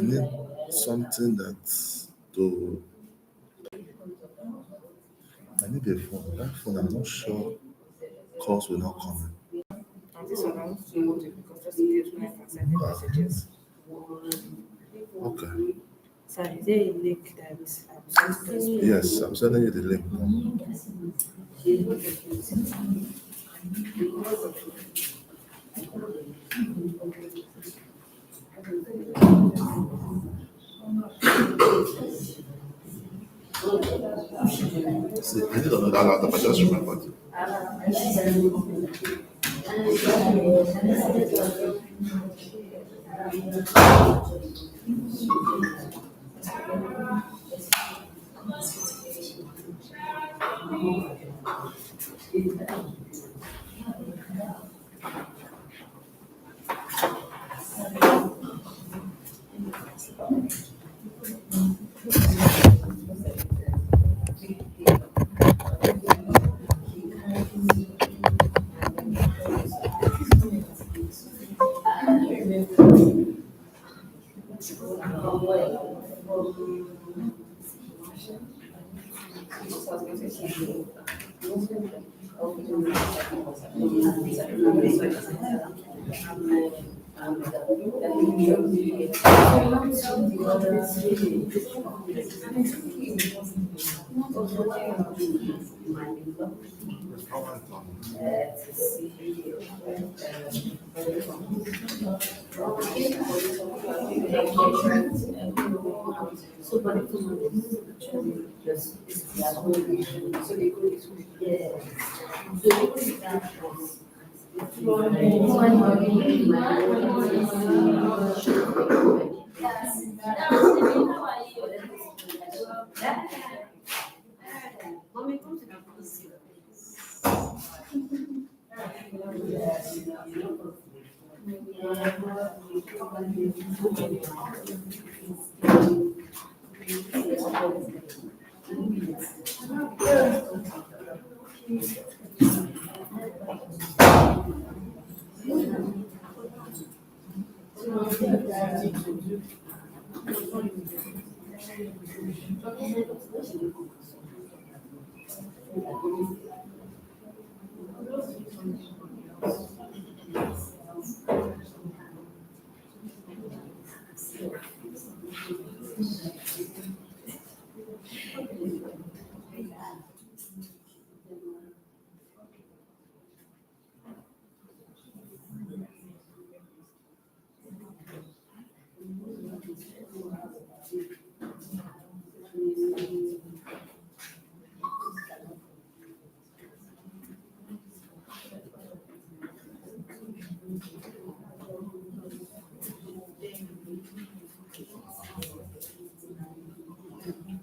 I need something that to. I need a phone. That phone, I'm not sure calls will not come And this one I want to hold it because just in case when I can send the in. messages. Okay. So is there a link that I'm sending to Yes, I'm sending you the link now. See, I need another laptop. I just remembered.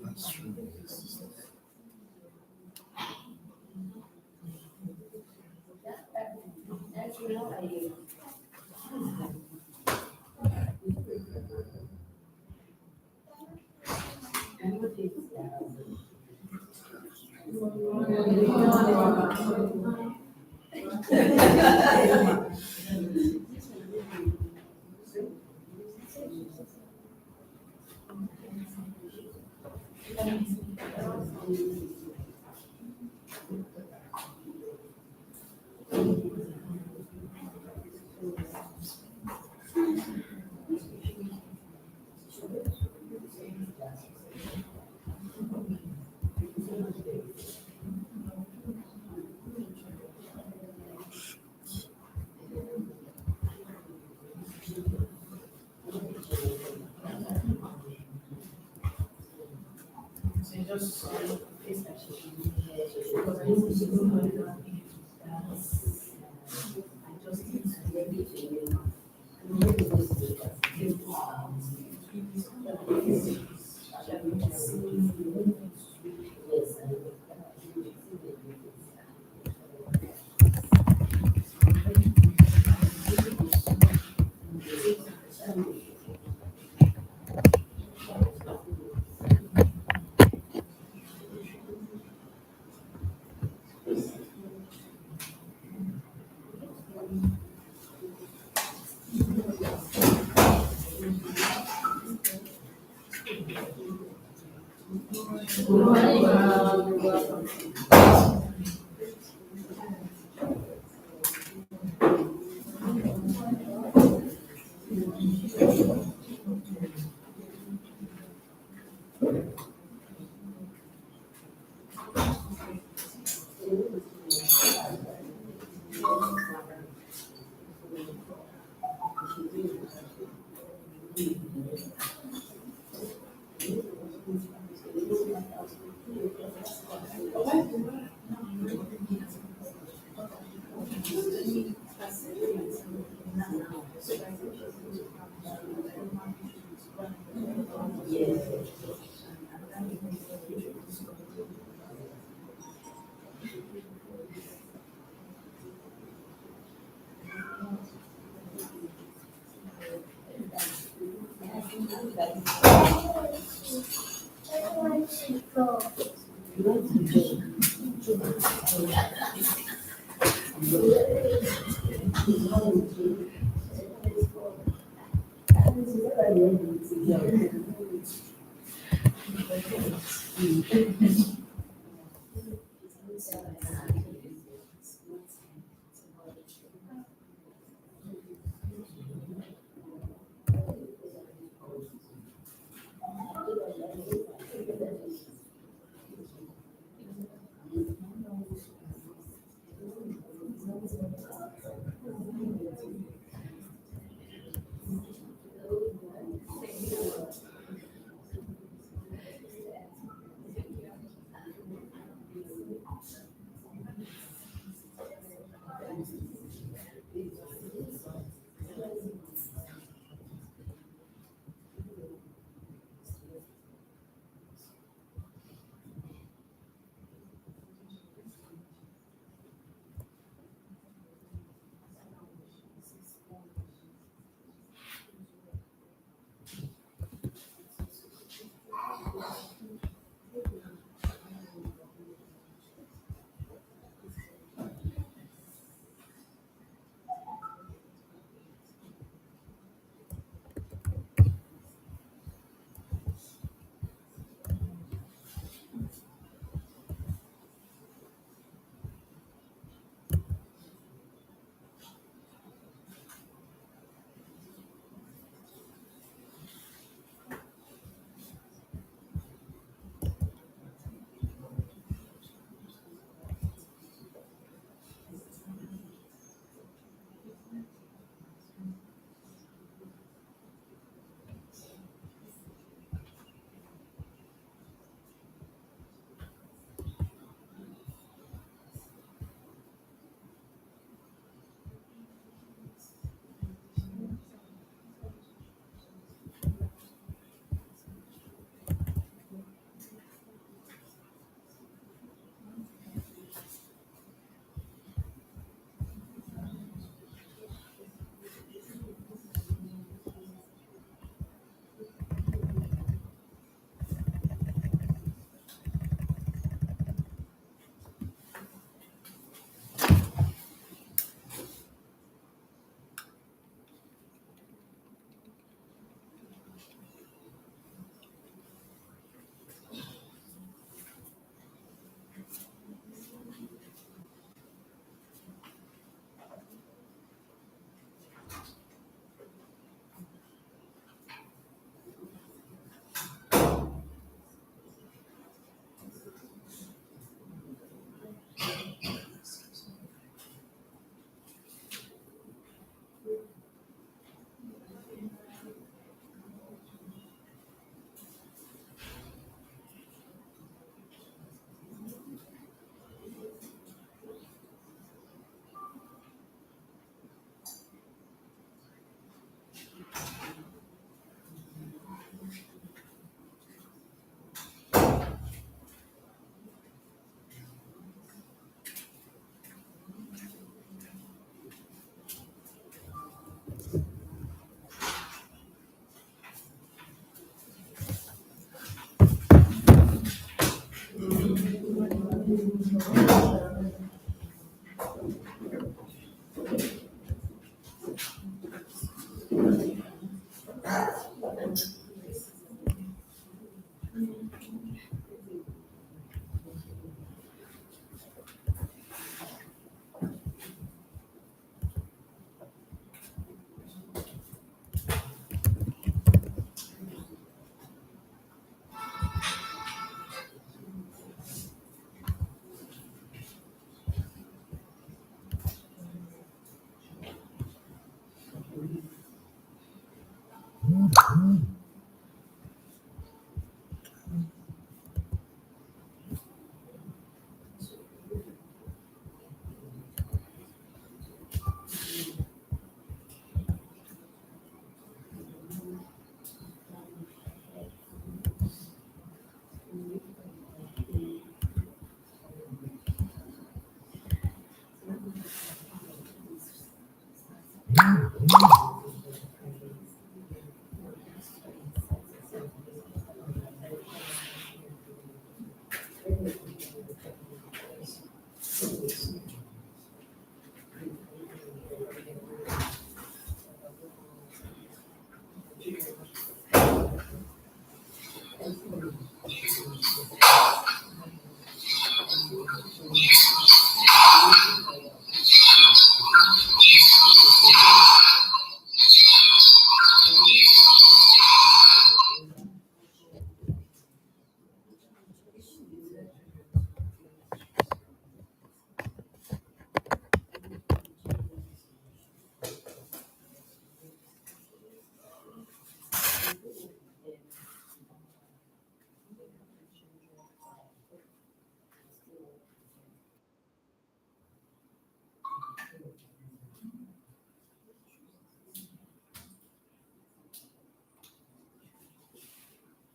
That's true.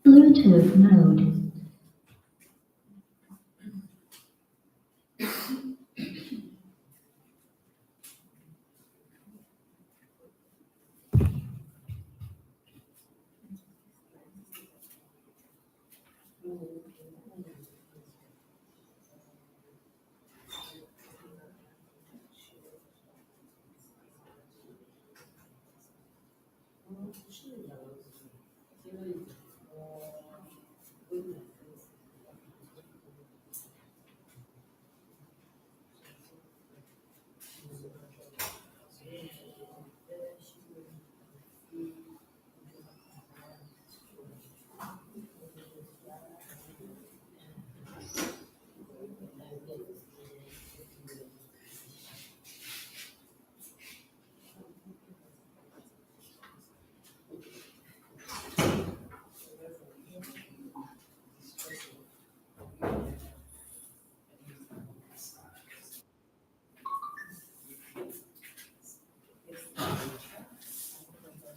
Bluetooth mode.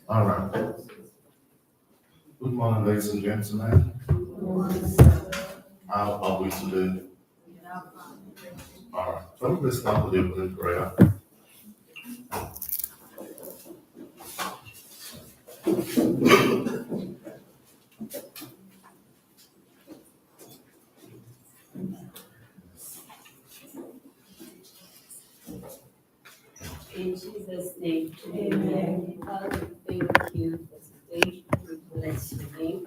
All right. Good morning, ladies and gentlemen. How are we today? All right. So let's start with the opening prayer. In Jesus' name, amen. Father, we thank you for today. We bless your name.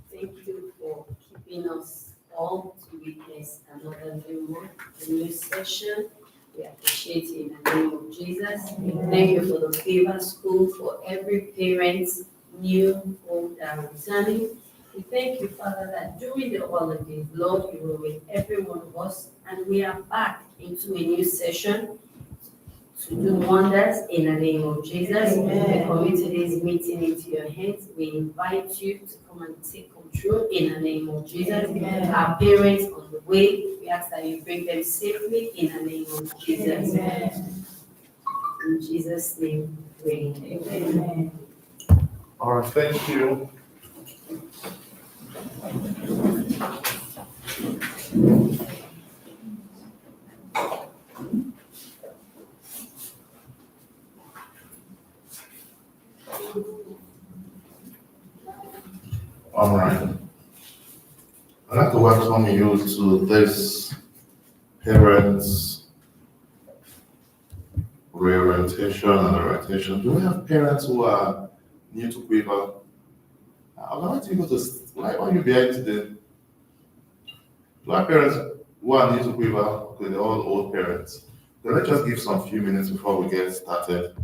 Thank you for keeping us all to witness another new month, a new session. We appreciate you in the name of Jesus. Thank you for the favor school, for every parent's new home that are returning. We thank you, Father, that during the holidays, Lord, you were with every one of us, and we are back into a new session to do wonders in the name of Jesus. We commit today's meeting into your hands. We invite you to come and take control in the name of Jesus. Our parents on the way, we ask that you bring them safely in the name of Jesus. In Jesus' name, we pray. Amen. All right. Thank you. All right. I'd like to welcome you to this parents reorientation and orientation. Do we have parents who are new to Quiver? Why do you go to why are you behind today? Do our parents who are new to Quiver? Okay, they're all old parents. So let's just give some few minutes before we get started.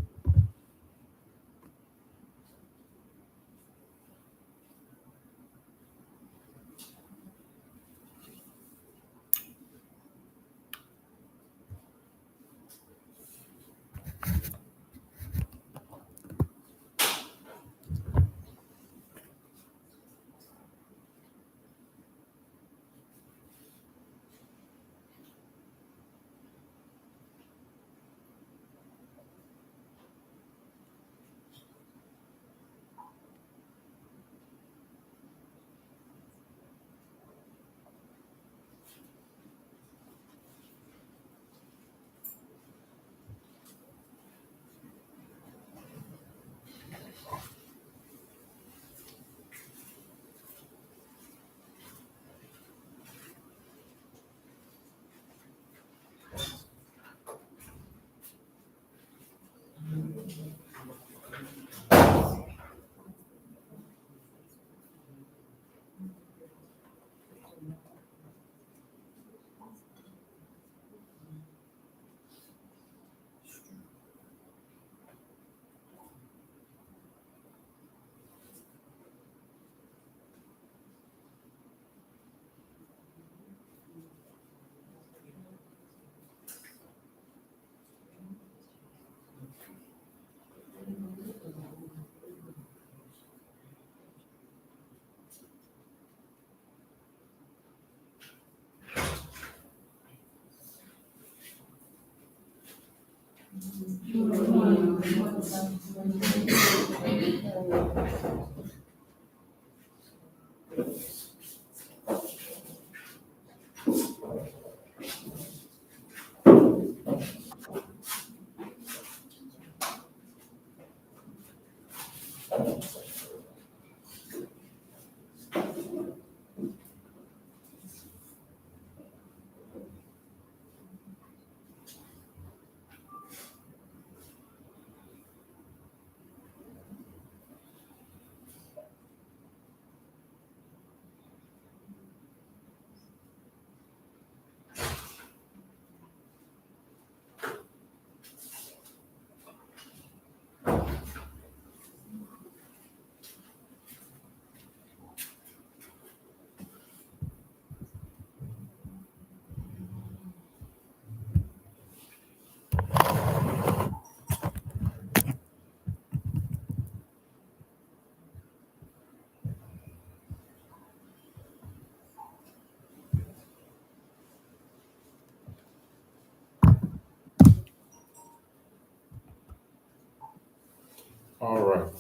All right.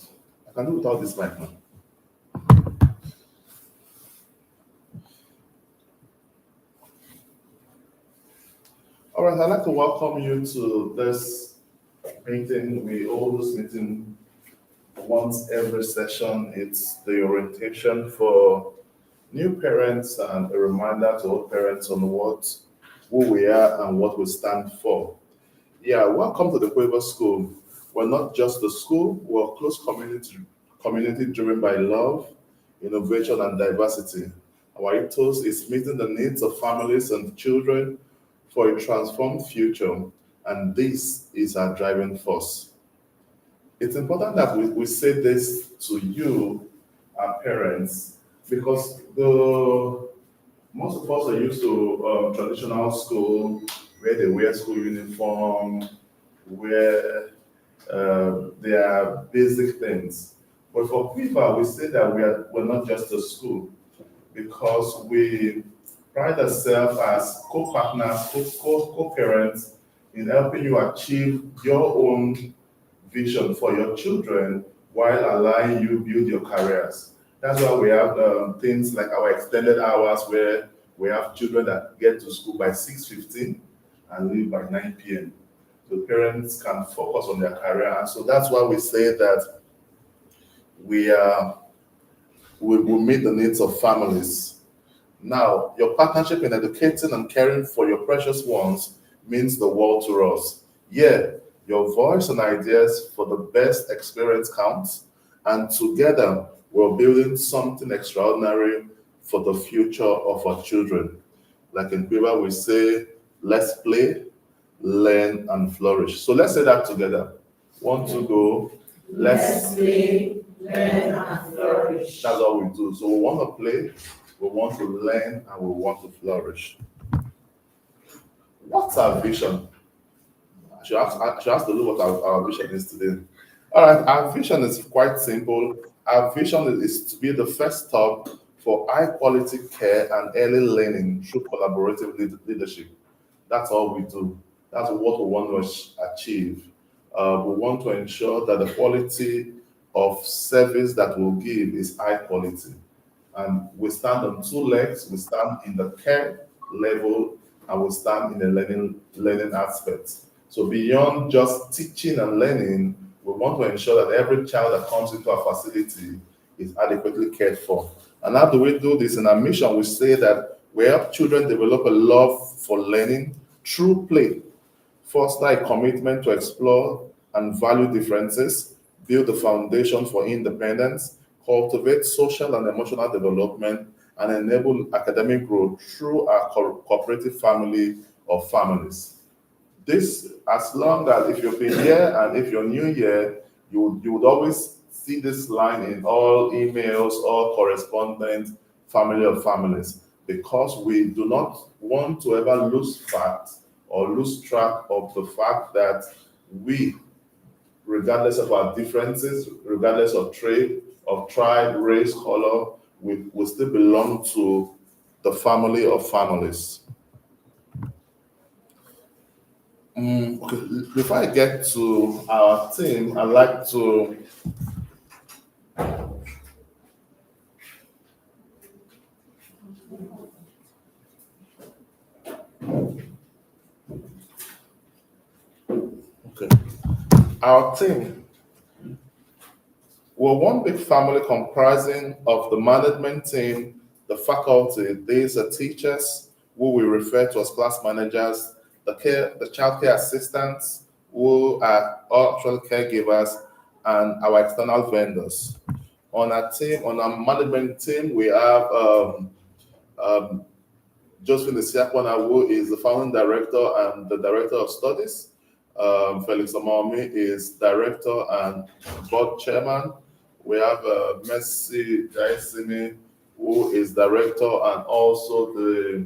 I can do without this mic now. All right, I'd like to welcome you to this meeting. We hold this meeting once every session. It's the orientation for new parents and a reminder to old parents on who we are and what we stand for. Yeah, welcome to the Quiver School. We're not just a school, we're a close community driven by love, innovation, and diversity. Our ethos is meeting the needs of families and children for a transformed future, and this is our driving force. It's important that we say this to you, our parents, because the most of us are used to traditional school where they wear school uniform, where there are basic things. But for Quiver, we say that we're not just a school because we pride ourselves as co-partners, co-parents in helping you achieve your own vision for your children while allowing you build your careers. That's why we have things like our extended hours where we have children that get to school by 6:15 and leave by 9 p.m. So parents can focus on their career. And so that's why we say that we will meet the needs of families. Now, your partnership in educating and caring for your precious ones means the world to us. Yeah, your voice and ideas for the best experience counts, and together we're building something extraordinary for the future of our children. Like in Quiver, we say, let's play, learn, and flourish. So let's say that together. One, two, go. Let's play, learn, and flourish. That's all we do. So we want to play, we want to learn, and we want to flourish. What's our vision? I should ask the Lord what our vision is today. All right, our vision is quite simple. Our vision is to be the first stop for high quality care and early learning through collaborative leadership. That's all we do. That's what we want to achieve. We want to ensure that the quality of service that we'll give is high quality. And we stand on two legs. We stand in the care level and we stand in the learning aspect. So beyond just teaching and learning, we want to ensure that every child that comes into our facility is adequately cared for. And how do we do this? In our mission, we say that we help children develop a love for learning through play, foster a commitment to explore and value differences, build the foundation for independence, cultivate social and emotional development, and enable academic growth through our cooperative family of families. This, as long as if you've been here and if you're new here, you would always see this line in all emails, all correspondence, family of families, because we do not want to ever lose fact or lose track of the fact that we, regardless of our differences, regardless of trade, of tribe, race, color, we still belong to the family of families. Okay, before I get to our team, I'd like to okay. Our team. We're one big family comprising of the management team, the faculty, these are teachers, who we refer to as class managers, the childcare assistants, who are all actual caregivers, and our external vendors. On our management team, we have um, Josephine Isiakwana, who is the founding director and the director of studies. Felix Amaomi is director and board chairman. We have Mercy Daisimi, who is director and also the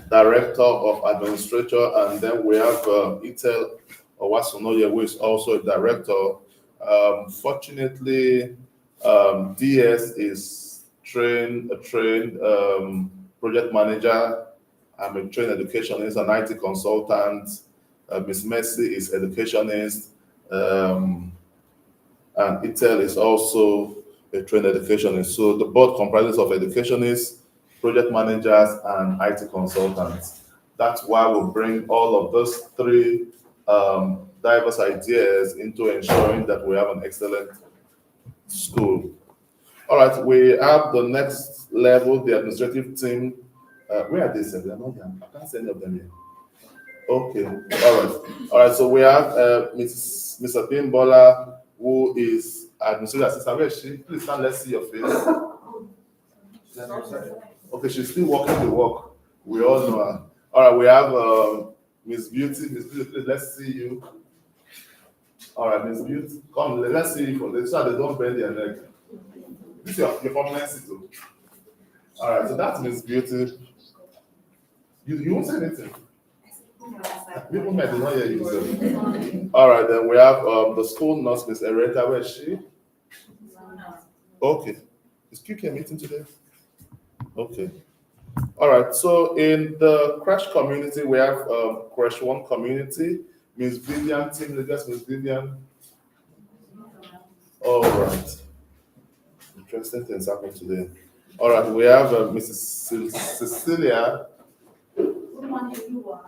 director of administrator. And then we have Itel Owasunoye, who is also a director. Fortunately, DS is a trained project manager. I'm a trained educationist, an IT consultant. Miss Mercy is educationist, and Itel is also a trained educationist. So the board comprises of educationists, project managers, and IT consultants. That's why we bring all of those three diverse ideas into ensuring that we have an excellent school. All right, we have the next level, the administrative team. Where are they? They're not here. I can't see any of them here. Okay, all right. So we have Miss Abimbola, who is administrative assistant. Where is she? Please stand. Let's see your face. Okay, she's still working the work. We all know her. All right, we have Miss Beauty. Miss Beauty, please, let's see you. All right, Miss Beauty, come. Let's see you for this, so they don't bend their neck. This is your permanency too. All right, so that's Miss Beauty. You won't say anything. People might not hear you. So. All right, then we have the school nurse, Miss Ereka. Where is she? Okay. Is QK meeting today? Okay. All right. So in the crash community, we have crash one community. Miss Vivian, team leaders, Miss Vivian. All right. Interesting things happening today. All right. We have Mrs. Cecilia. Good morning, everyone.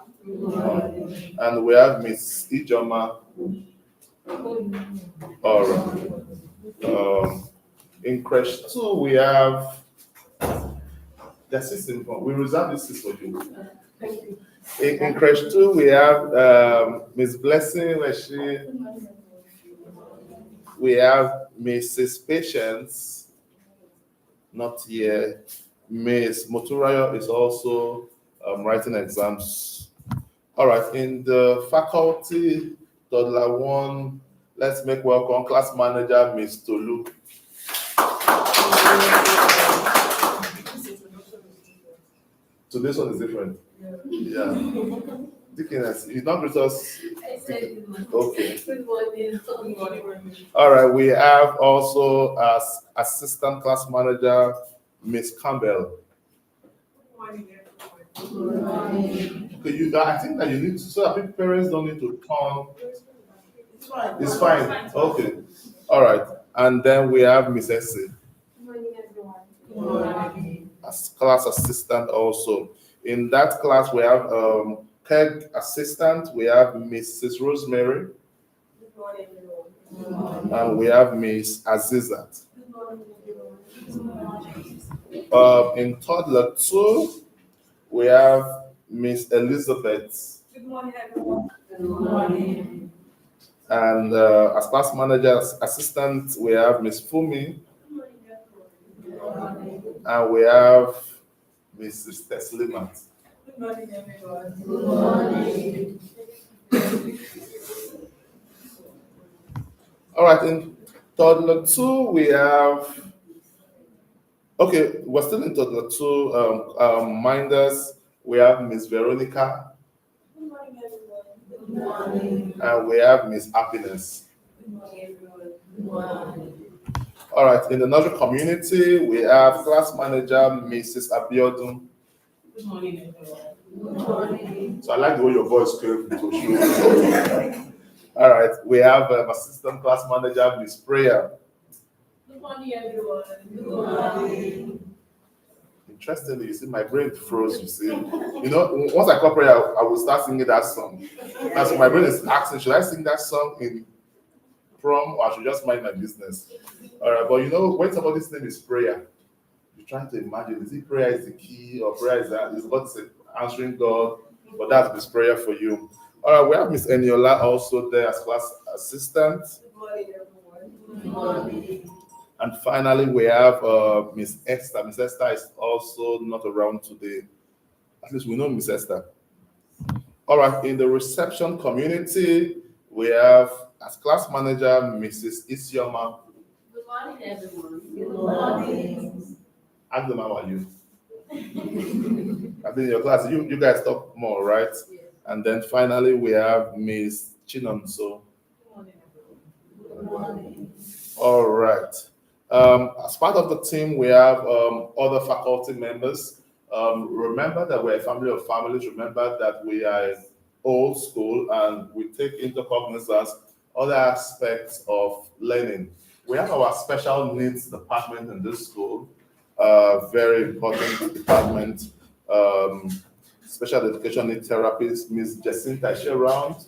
And we have Miss Ijoma. All right. In crash two, we have the system. We reserve this is for you. In crash two, we have Miss Blessing. We have Mrs. Patience, not here. Miss Moturaya is also writing exams. All right, in the faculty, toddler one, let's make welcome class manager, Miss Tolu. So this one is different. Yeah. Dickiness, you don't greet us. I said Okay. good morning. All right, we have also as assistant class manager, Miss Campbell. Okay, I think that you need to, so that people, parents don't need to come. It's fine. It's fine. Okay. All right. And then we have Miss Essie Good morning, everyone. as class assistant also. In that class, we have CAG assistant, we have Mrs. Rosemary, Good morning, everyone. and we have Miss Azizat. Good morning, everyone. In toddler two, we have Miss Elizabeth. Good morning, everyone. Good morning. And as class manager assistant, we have Miss Fumi, Good morning, everyone. and we have Mrs. Teslimat. Good morning, everyone. Good morning. All right, in toddler two, we have. Okay, we're still in toddler two. Minders, we have Miss Veronica, Good morning, everyone. Good morning. and we have Miss Happiness. Good morning, everyone. Good morning. All right, in the nursery community, we have class manager Mrs. Abiodun, Good morning, everyone. So I like the way your voice came to show. All right, we have assistant class manager, Miss Prayer. Good morning, everyone. Good morning. Interestingly, you see, my brain froze. You see, once I call prayer, I will start singing that song. That's what my brain is asking: should I sing that song in prom, or I should just mind my business? All right, but when somebody's name is prayer, you're trying to imagine: is it prayer is the key, or prayer is God answering God? But that's Miss Prayer for you. All right, we have Miss Eniola also there as class assistant. Good morning, everyone. Good morning. And finally, we have Miss Esther. Miss Esther is also not around today. At least we know Miss Esther. All right, in the reception community, we have as class manager, Mrs. Isioma. Good morning, everyone. Good morning. Ask them how are you? I think in your class, you guys talk more, right? Yes. And then finally, we have Miss Chinonso. Good morning, everyone. Good morning. All right. As part of the team, we have other faculty members. Remember that we're a family of families. Remember that we are old school and we take into cognizance other aspects of learning. We have our special needs department in this school, very important department. Special education need therapist, Ms. Jacinta, is she around?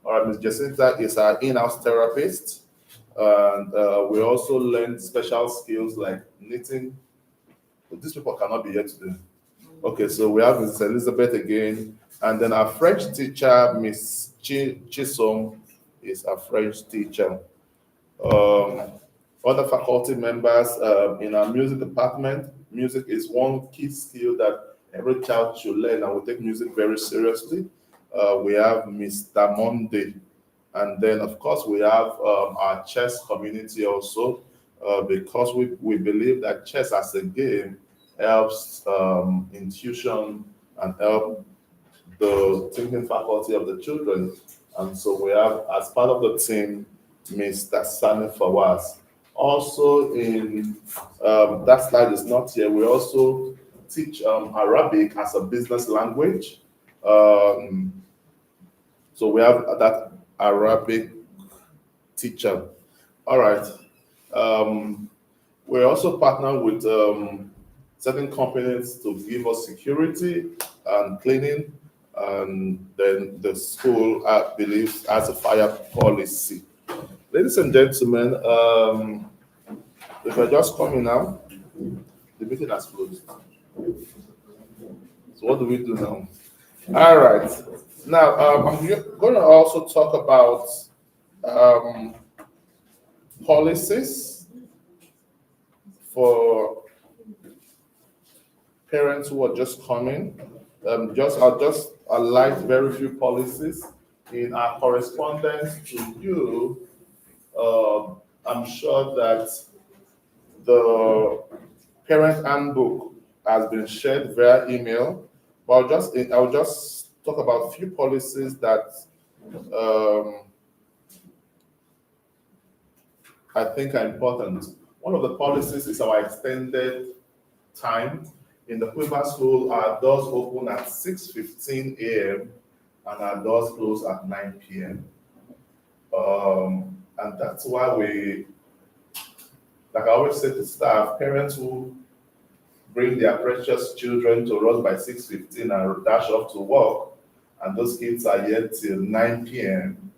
All right, Ms. Jacinta is our in-house therapist. And we also learn special skills like knitting. But these people cannot be here today. Okay, so we have Mrs. Elizabeth again. And then our French teacher, Miss Chisom, is our French teacher. Other faculty members in our music department, music is one key skill that every child should learn, and we take music very seriously. We have Mr. Monday. And then, of course, we have our chess community also, because we believe that chess as a game helps intuition and help the thinking faculty of the children. And so we have, as part of the team, Mr. Sami Fawaz. Also, in that slide is not here, we also teach Arabic as a business language. So we have that Arabic teacher. All right. We also partner with certain companies to give us security and cleaning, and then the school, I believe, has a fire policy. Ladies and gentlemen, if I just come in now, the meeting has closed. So what do we do now? All right. Now, I'm going to also talk about policies for parents who are just coming. I'll just highlight very few policies in our correspondence to you. I'm sure that the parent handbook has been shared via email, but I'll just talk about a few policies that I think are important. One of the policies is our extended time. In the Quiver School, our doors open at 6:15 a.m. and our doors close at 9 p.m. And that's why like I always say to staff, parents who bring their precious children to us by 6:15 and dash off to work, and those kids are here till 9 p.m.,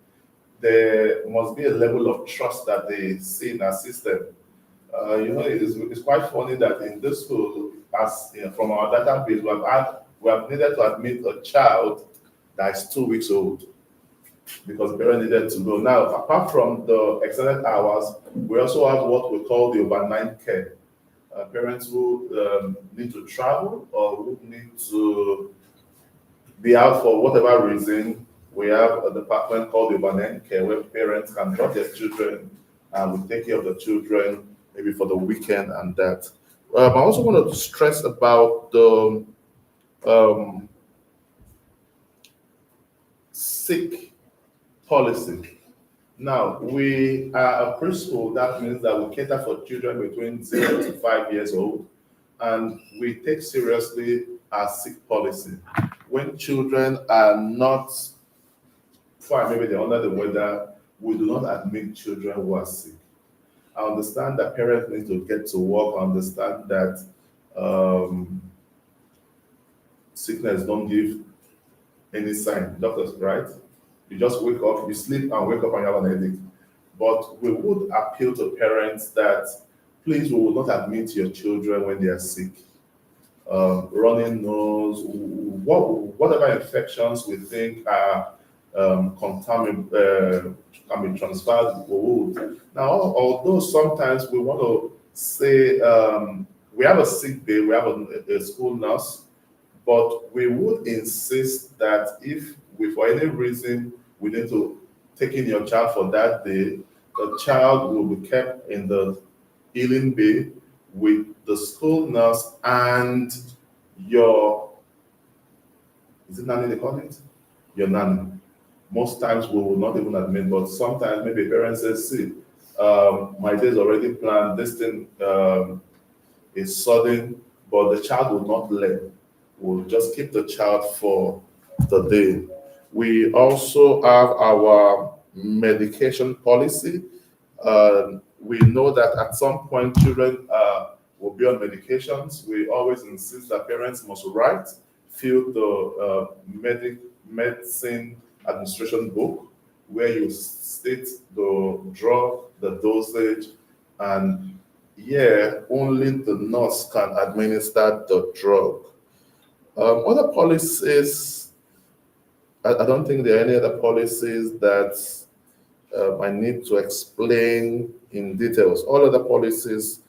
there must be a level of trust that they see in our system. It's quite funny that in this school, from our database, we have needed to admit a child that is 2 weeks old because the parent needed to go. Now, apart from the extended hours, we also have what we call the overnight care. Parents who need to travel or who need to be out for whatever reason, we have a department called the overnight care where parents can drop their children and we take care of the children maybe for the weekend and that. I also wanted to stress about the sick policy. Now, we are a preschool. That means that we cater for children between 0 to 5 years old, and we take seriously our sick policy. when children are not fine, maybe they're under the weather, we do not admit children who are sick. I understand that parents need to get to work. I understand that um, sickness don't give any sign. Doctors, right? You just wake up, you sleep and wake up and you have an headache. But we would appeal to parents that please, we will not admit your children when they are sick. Running nose, whatever infections we think are can be transferred, we would. Now, although sometimes we want to say we have a sick day, we have a school nurse, but we would insist that if we, for any reason, we need to take in your child for that day, the child will be kept in the healing bay with the school nurse and your, is it nanny they call it? Your nanny. Most times we will not even admit, but sometimes maybe parents say, see, my day is already planned, this thing is sudden, but the child will not learn. We'll just keep the child for the day. We also have our medication policy. We know that at some point children will be on medications. We always insist that parents must fill the medicine administration book where you state the drug, the dosage, and yeah, only the nurse can administer the drug. Other policies, I don't think there are any other policies that I need to explain in details. All other policies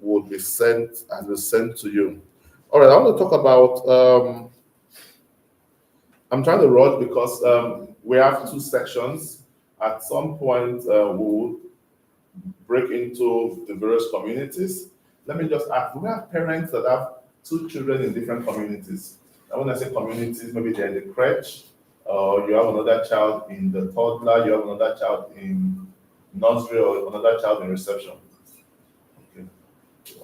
would be sent and be sent to you. All right, I want to talk about. I'm trying to rush because we have two sections. At some point, we will break into the various communities. Let me just ask: do we have parents that have two children in different communities? And when I say communities, maybe they're in the crèche, or you have another child in the toddler, you have another child in nursery, or another child in reception. Okay.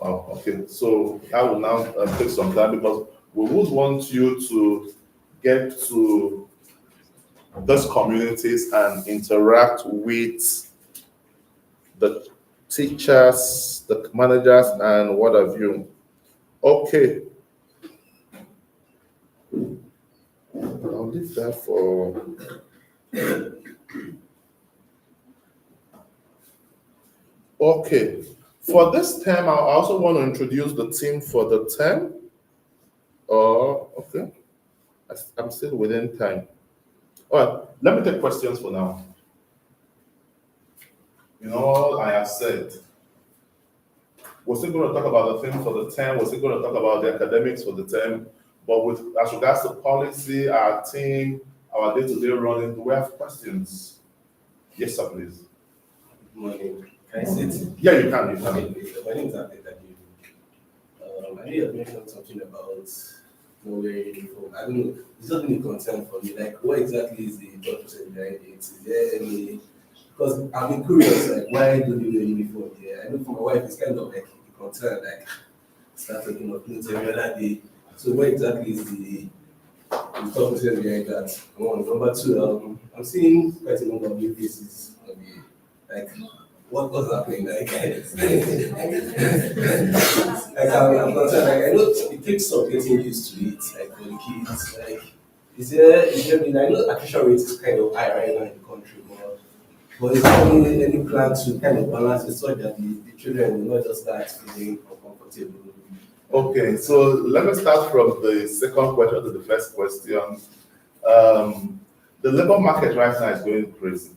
Wow. Okay. So I will now take some time because we would want you to get to those communities and interact with the teachers, the managers, and what have you. Okay. I'll leave that for. Okay. For this term, I also want to introduce the team for the term. Oh, okay. I'm still within time. All right. Let me take questions for now. In all I have said, we're still going to talk about the theme for the term. We're still going to talk about the academics for the term. But with as regards to policy, our team, our day-to-day running, do we have questions? Yes, sir, please. Good morning. Can I sit? Yeah, you can. You Okay, can. great. My name is Abed. I know you have mentioned something about Norway uniform. I don't know. It's not really a concern for me. Like, what exactly is the thought process behind it? Is there any? Because I've been curious. Like, why don't you wear uniform here? I know for my wife, it's kind of like a concern. Like, start talking of clothes every other day. So, what exactly is the thought process behind that? One. Number two, I'm seeing quite a number of new faces on the like. What's happening? Like, I'm concerned. Like, I know it takes some getting used to it. Like for the kids, like, is there? I know attrition rate is kind of high right now in the country, but is there any plan to kind of balance it so that the children will not just start feeling uncomfortable? Okay, so let me start from the second question to the first question. The labor market right now is going crazy.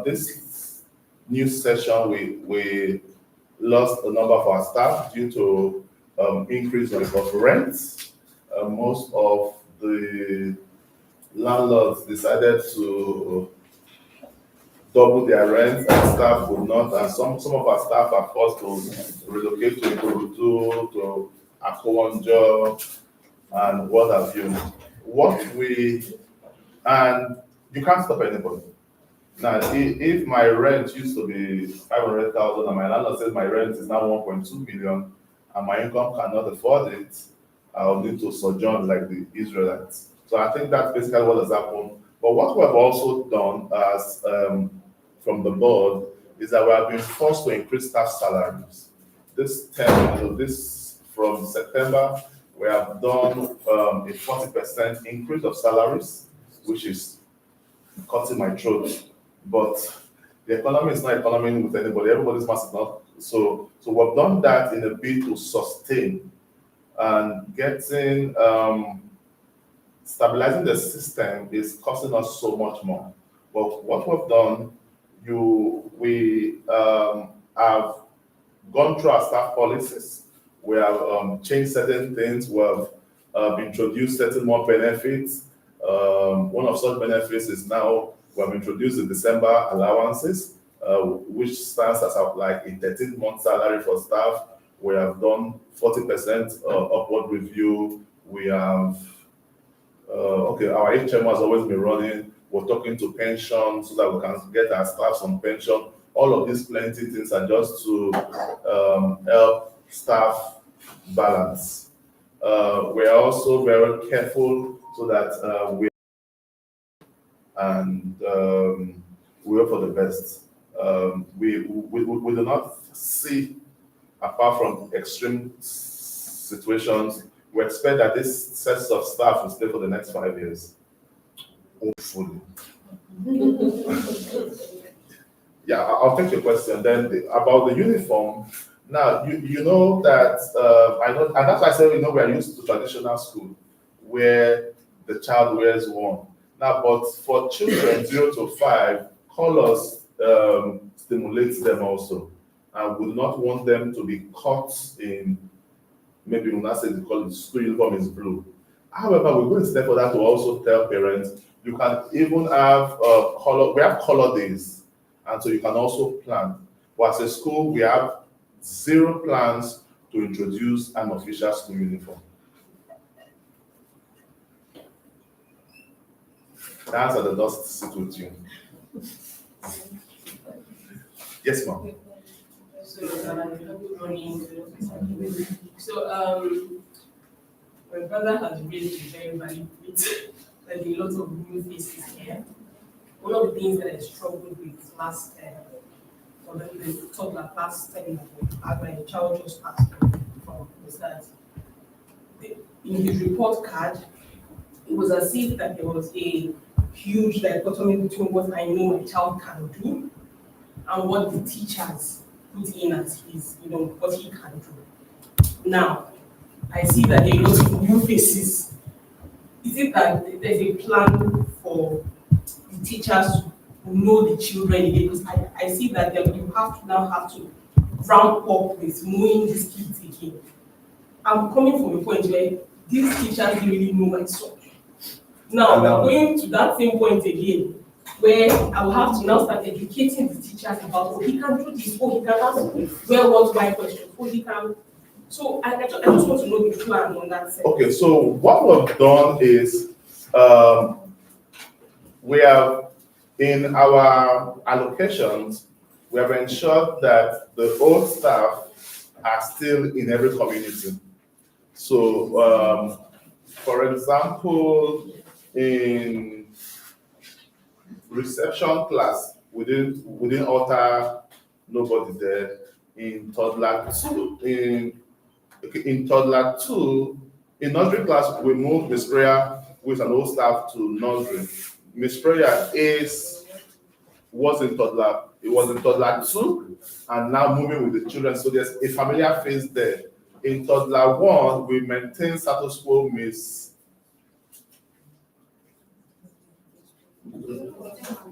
This new session, we lost a number of our staff due to increase of rents. Most of the landlords decided to double their rent and staff would not, and some of our staff are forced to relocate to Ikorodu, to Akowonjo, and what have you. And you can't stop anybody. Now, if my rent used to be 500,000 and my landlord says my rent is now 1.2 million and my income cannot afford it, I'll need to sojourn like the Israelites. So I think that's basically what has happened. But what we have also done as from the board is that we have been forced to increase staff salaries. This term, this from September, we have done a 40% increase of salaries, which is cutting my throat. But the economy is not economy with anybody. Everybody's massive not. So we've done that in a bid to sustain and getting stabilizing the system is costing us so much more. But what we've done, we have gone through our staff policies. We have changed certain things. We have introduced certain more benefits. One of such benefits is now we have introduced the December allowances, which stands as like a 13-month salary for staff. We have done 40% upward review. We have, our HM has always been running. We're talking to pension so that we can get our staff some pension. All of these plenty things are just to help staff balance. We are also very careful so that we hope for the best. We do not see, apart from extreme situations, we expect that this sets of staff will stay for the next 5 years. Hopefully. Yeah, I'll take your question. Then about the uniform. Now you know that I know, and that's why I said we are used to traditional school where the child wears one. Now, but for children 0 to 5, colors stimulates them also, and we do not want them to be caught in. Maybe we'll not say the color school uniform is blue. However, we're going to step for that to also tell parents you can even have color. We have color days, and so you can also plan. But as a school, we have 0 plans to introduce an official school uniform. That's at the dust sit with you. Yes, ma'am. So, my brother has raised a very valid point. There's a lot of new faces here. One of the things that I struggled with last for the talk that last time as my child just passed from was that in his report card, it was as if that there was a huge dichotomy between what I know my child can do and what the teachers put in as his, what he can do. Now, I see that there are lots of new faces. Is it that there's a plan for the teachers to know the children again? Because I see that you have to ramp up with knowing these kids again. I'm coming from a point where these teachers didn't really know my son. Now, we're going to that same point again, where I will have to now start educating the teachers about, he can do this, he can ask where was my question, he can. So I just want to know the plan on that side. Okay, so what we've done is we have in our allocations, we have ensured that the old staff are still in every community. So, for example, in reception class, we didn't alter nobody there. In toddler 2, in toddler 2, in nursery class, we moved Miss Prayer with an old staff to nursery. Miss Prayer was in toddler 2, and now moving with the children. So there's a familiar face there. In toddler 1, we maintain status quo Miss.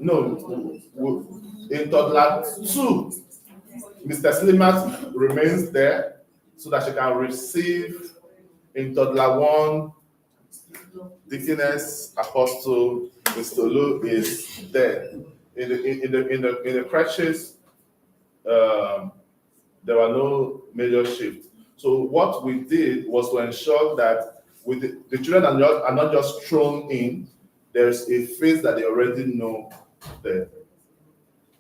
No, in toddler 2, Mr. Slimat remains there so that she can receive. In toddler 1, Deaconess Apostle Mr. Olu is there. In the crashes, there were no major shifts. So what we did was to ensure that with the children are not just thrown in. There's a face that they already know there.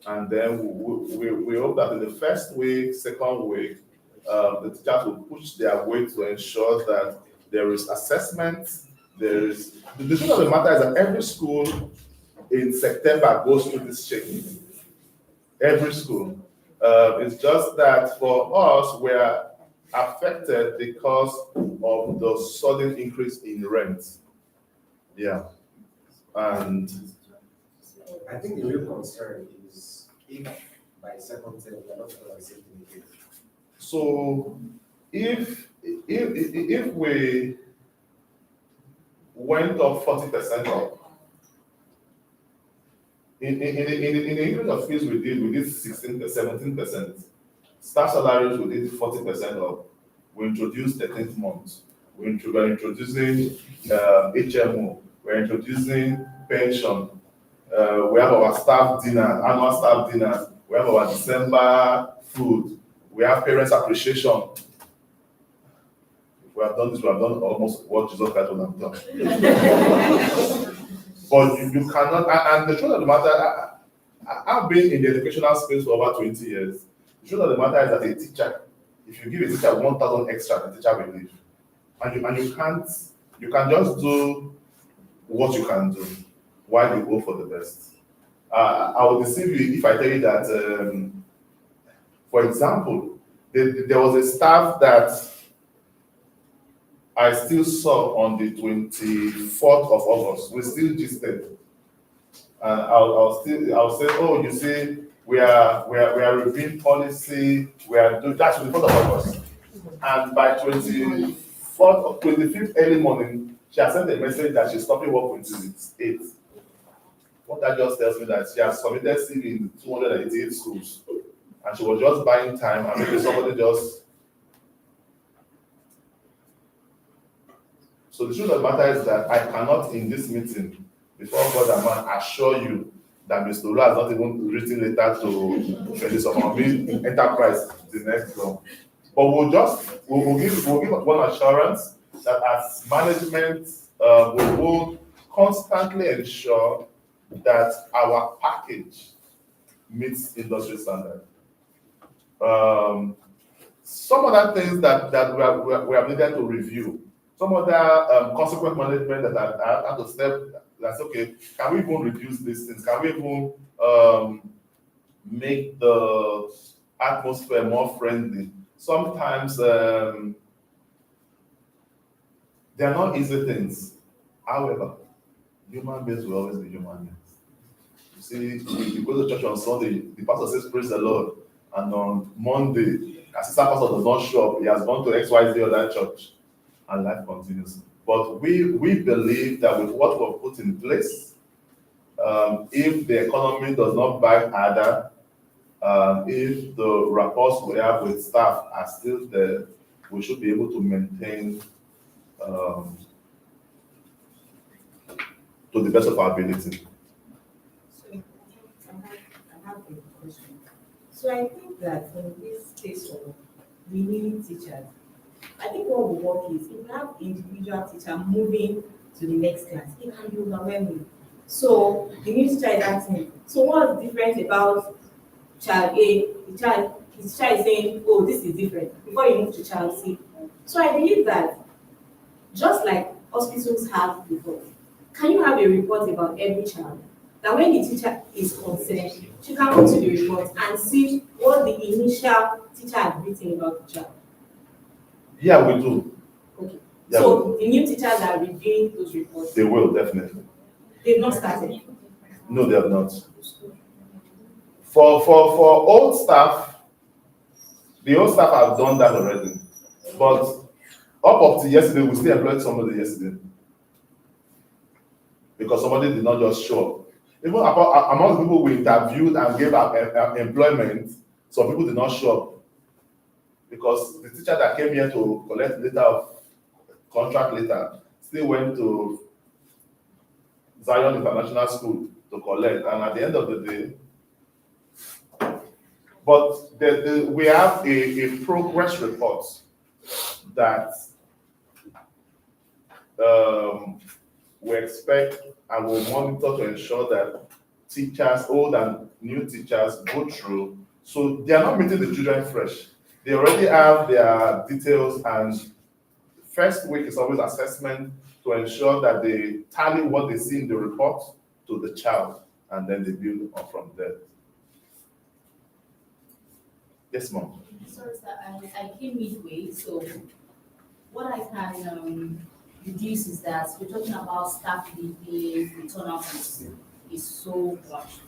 And then we hope that in the first week, second week, the teachers will push their weight to ensure that there is assessment, there is, the truth of the matter is that every school in September goes through this change. Every school. It's just that for us, we're affected because of the sudden increase in rent. Yeah. And I think the real concern is if by second term we are not going to same thing again. so if we went up 40% up, in the increase of fees we did 16 17%. Staff salaries we did 40% up. We introduced 13th month. We're introducing HMO. We're introducing pension. We have our staff dinner, annual staff dinners. We have our December food. We have parents appreciation. If we have done this, we have done almost what Jesus Christ would have done. But you cannot, and the truth of the matter, I've been in the educational space for over 20 years. The truth of the matter is that a teacher, if you give a teacher 1,000 extra, the teacher will leave. And you can just do what you can do while you go for the best. I will deceive you if I tell you that, for example, there was a staff that I still saw on the 24th of August. We still gisted. And I'll say, oh, you see, we are reviewing policy, we are doing that's the 4th of August. And by 24th or 25th early morning, she has sent a message that she's stopping work until 8. What that just tells me that she has submitted CV in 288 schools. And she was just buying time, and maybe somebody just. So the truth of the matter is that I cannot, in this meeting, before God and man, assure you that Mr. Olu has not even written letter to Freddy Sokomi Enterprise the next door. But we'll give one assurance that as management, we will constantly ensure that our package meets industry standard. Some other things that we have needed to review. Some other consequent management that I have to step. That's okay. Can we even reduce these things? Can we even make the atmosphere more friendly? Sometimes they are not easy things. However, human beings will always be human beings. You see, you go to church on Sunday, the pastor says, "Praise the Lord," and on Monday, assistant pastor does not show up. He has gone to XYZ other church. And life continues. But we believe that with what we've put in place, if the economy does not bite harder, if the rapports we have with staff are still there, we should be able to maintain to the best of our ability. So I have a question. So I think that in this case of we need teachers, I think what will work is if you have individual teacher moving to the next class, it can be overwhelming. So the new teacher is asking, so what's different about child A? His child is saying, oh, this is different before you move to child C. So I believe that just like hospitals have before, can you have a report about every child? That when the teacher is concerned, she can go to the report and see what the initial teacher had written about the child. Yeah, we do. Okay. Yeah, So the new teachers are reviewing those reports. they will definitely. They've not started. No, they have not. For old staff, the old staff have done that already. But up to yesterday, we still employed somebody yesterday. Because somebody did not just show up. Even among the people we interviewed and gave employment, some people did not show up. Because the teacher that came here to collect letter of contract letter still went to Zion International School to collect, and at the end of the day, but we have a progress report that we expect and will monitor to ensure that teachers, old and new teachers, go through. So they are not meeting the children fresh. They already have their details, and First week is always assessment to ensure that they tally what they see in the report to the child, and then they build up from there. Yes, ma'am. Sorry, sir, I came midway, so what I can deduce is that we're talking about staff leaving, the turnout is so much.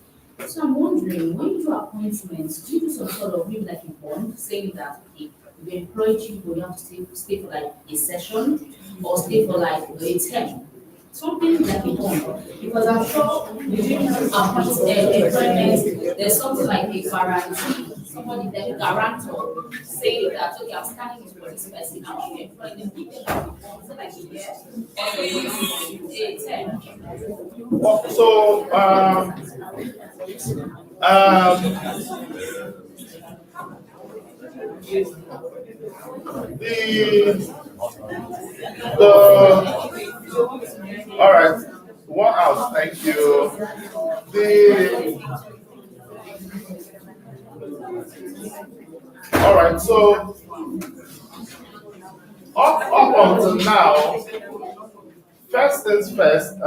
So I'm wondering, when you do appointments, do you do some sort of maybe like a bond saying that, okay, we employed you, but you have to stay for like a session or stay for like a term? Something like a bond, because I'm sure during employment, there's something like a guarantee, somebody that guarantor saying that, okay, I'm standing for this person, I'm employing them, give them like a bond, so like a year, or a term. So, all right, one out, thank you. All right, so up until now, first things first,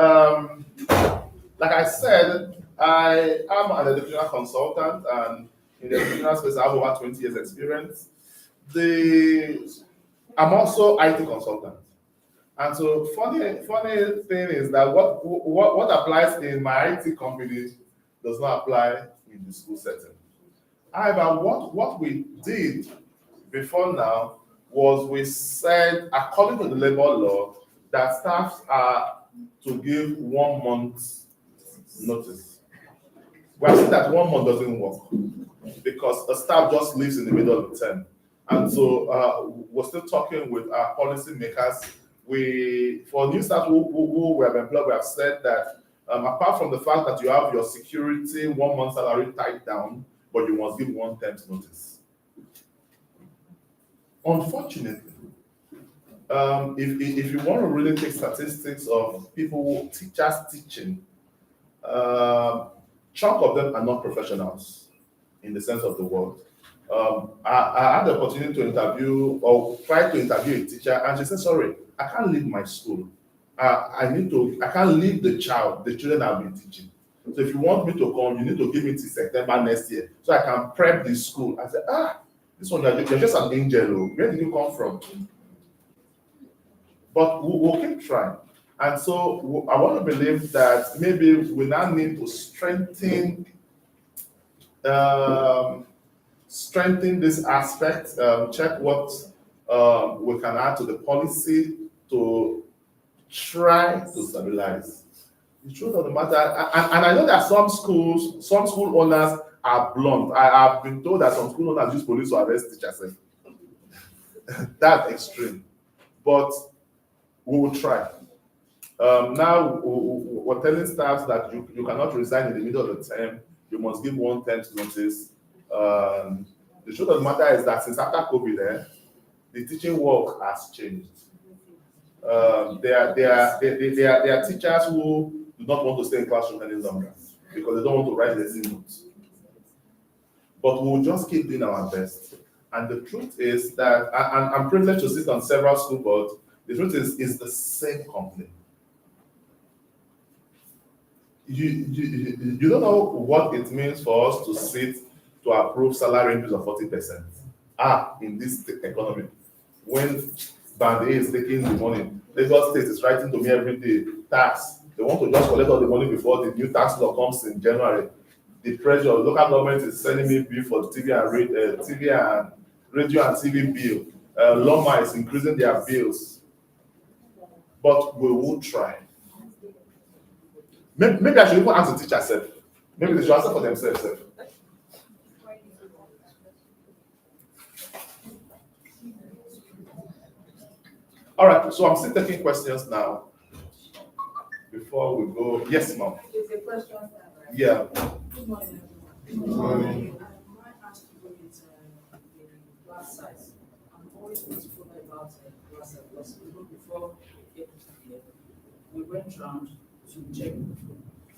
like I said, I am an educational consultant, and in the educational space, I have over 20 years experience. I'm also IT consultant. And so funny thing is that what applies in my IT company does not apply in the school setting. However, what we did before now was we said, according to the labor law, that staffs are to give 1 month notice. We have seen that 1 month doesn't work because a staff just leaves in the middle of the term. And so we're still talking with our policy makers. For new staff who we have employed, we have said that apart from the fact that you have your security 1 month salary tied down, but you must give 1 term's notice. Unfortunately, if you want to really take statistics of people, teachers teaching, chunk of them are not professionals in the sense of the word. I had the opportunity to interview or try to interview a teacher, and she said, "Sorry, I can't leave my school. I can't leave the children I've been teaching. So if you want me to come, you need to give me till September next year so I can prep the school." I said, this one, you're just an angel. Where did you come from? But we'll keep trying. And so I want to believe that maybe we now need to strengthen this aspect, check what we can add to the policy to try to stabilize. The truth of the matter, and I know that some school owners are blunt. I have been told that some school owners use police to arrest teachers. That's extreme. But we will try. Now we're telling staff that you cannot resign in the middle of the term. You must give 1 term's notice. The truth of the matter is that since after COVID, the teaching work has changed. There are teachers who do not want to stay in classroom any longer because they don't want to write lesson notes. But we'll just keep doing our best. And the truth is that, and I'm privileged to sit on several school boards. The truth is, it's the same company. You don't know what it means for us to sit to approve salary increase of 40%. In this economy, when Band A is taking the money, Lagos State is writing to me every day, tax. They want to just collect all the money before the new tax law comes in January. The pressure, local government is sending me bill for TV and radio and TV bill. Loma is increasing their bills. But we will try. Maybe I should even ask the teacher self. Maybe they should answer for themselves. All right, so I'm still taking questions now. Before we go, yes, ma'am. It's a question. Yeah. Good morning. Good morning. I asked you with the class size. I'm always wistful about class size because even before we went round to check.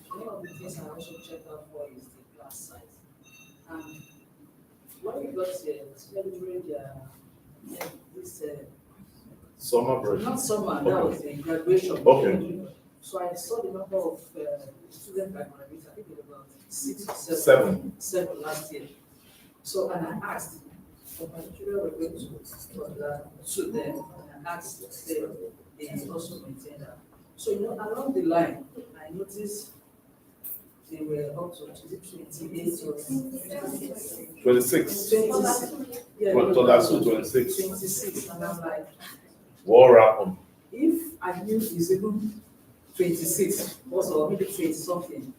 One of the things I also checked out for is the class size. And when we got here, especially during this Summer break. Not summer, that was the graduation. Okay. So I saw the number of students that graduated, I think it was about 6 or 7. Seven. Last year. So, and I asked, so my children were going to them, and I asked them, they also maintain that. So, along the line, I noticed they were up to 28 or 26. 26. Yeah, Toddler 26. 26, and I'm like, What happened? if I knew it's even 26, or maybe 20 something,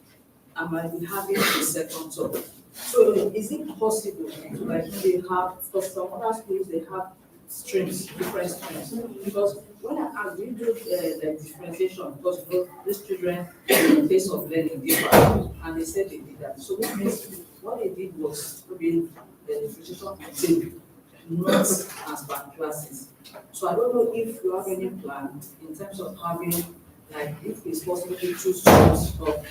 I might be having a second talk. So is it possible to like they have, because some other schools they have streams, different streams? Because when I asked, we do the differentiation, because these children, the pace of learning different, and they said they did that. So which means what they did was maybe the differentiation activity, not as per classes. So I don't know if you have any plan in terms of having, like, if it's possible to choose schools of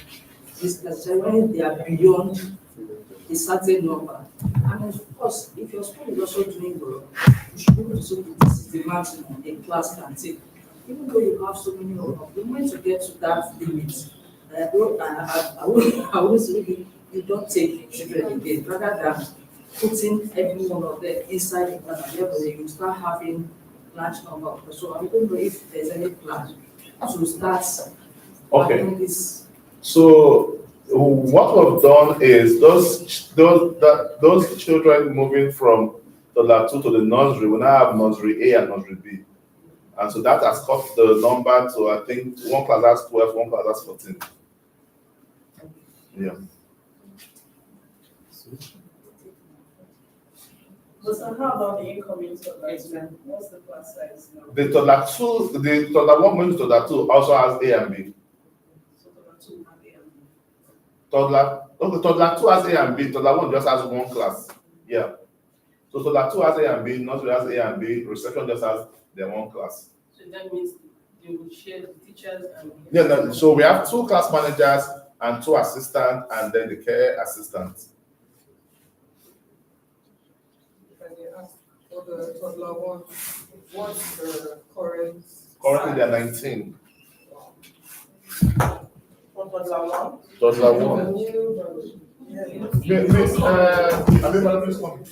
this class, when they are beyond a certain number. And of course, if your school is also doing well, you should be able to say this is the maximum a class can take. Even though you have so many numbers, the moment you get to that limit, I would say you don't take children again, rather than putting every one of them inside the class level, you start having large number of people. So I don't know if there's any plan to start having this. So what we've done is those children moving from toddler 2 to the nursery, we now have nursery A and nursery B. And so that has cut the number to, I think, one class has 12, one class has 14. Yeah. So how about the incoming toddlers? What's the class size now? The toddler 1 going to toddler 2 also has A and B. So toddler 2 have A and B. Toddler 2 has A and B, toddler 1 just has one class. Yeah. So toddler 2 has A and B, nursery has A and B, reception just has their one class. So that means they will share the teachers and Yeah, so we have 2 class managers and 2 assistants, and then the care assistants. For the toddler 1, what's the current? Currently, they are 19. For toddler 1? Toddler 1. Please come.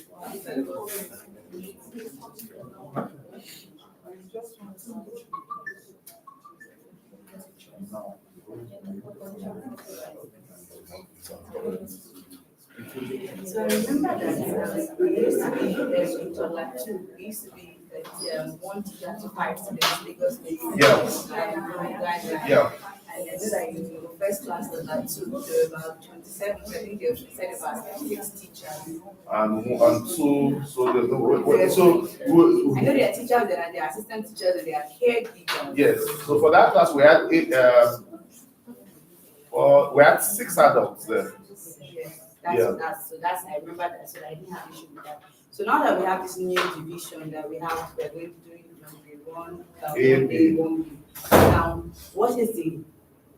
So I remember that we used to be in toddler 2, we used to be 1 teacher to 5 students because they Yeah. And I know that in first class toddler 2, there were about 27, I think they said about 6 teachers. And 2, so I know there are teachers, there are the assistant teachers, and there are caregivers. yes. So for that class, we had 6 adults there. Yes, that's I remember that, so I didn't have issue with that. So now that we have this new division that we're going to do one A, 1B. Now, what is the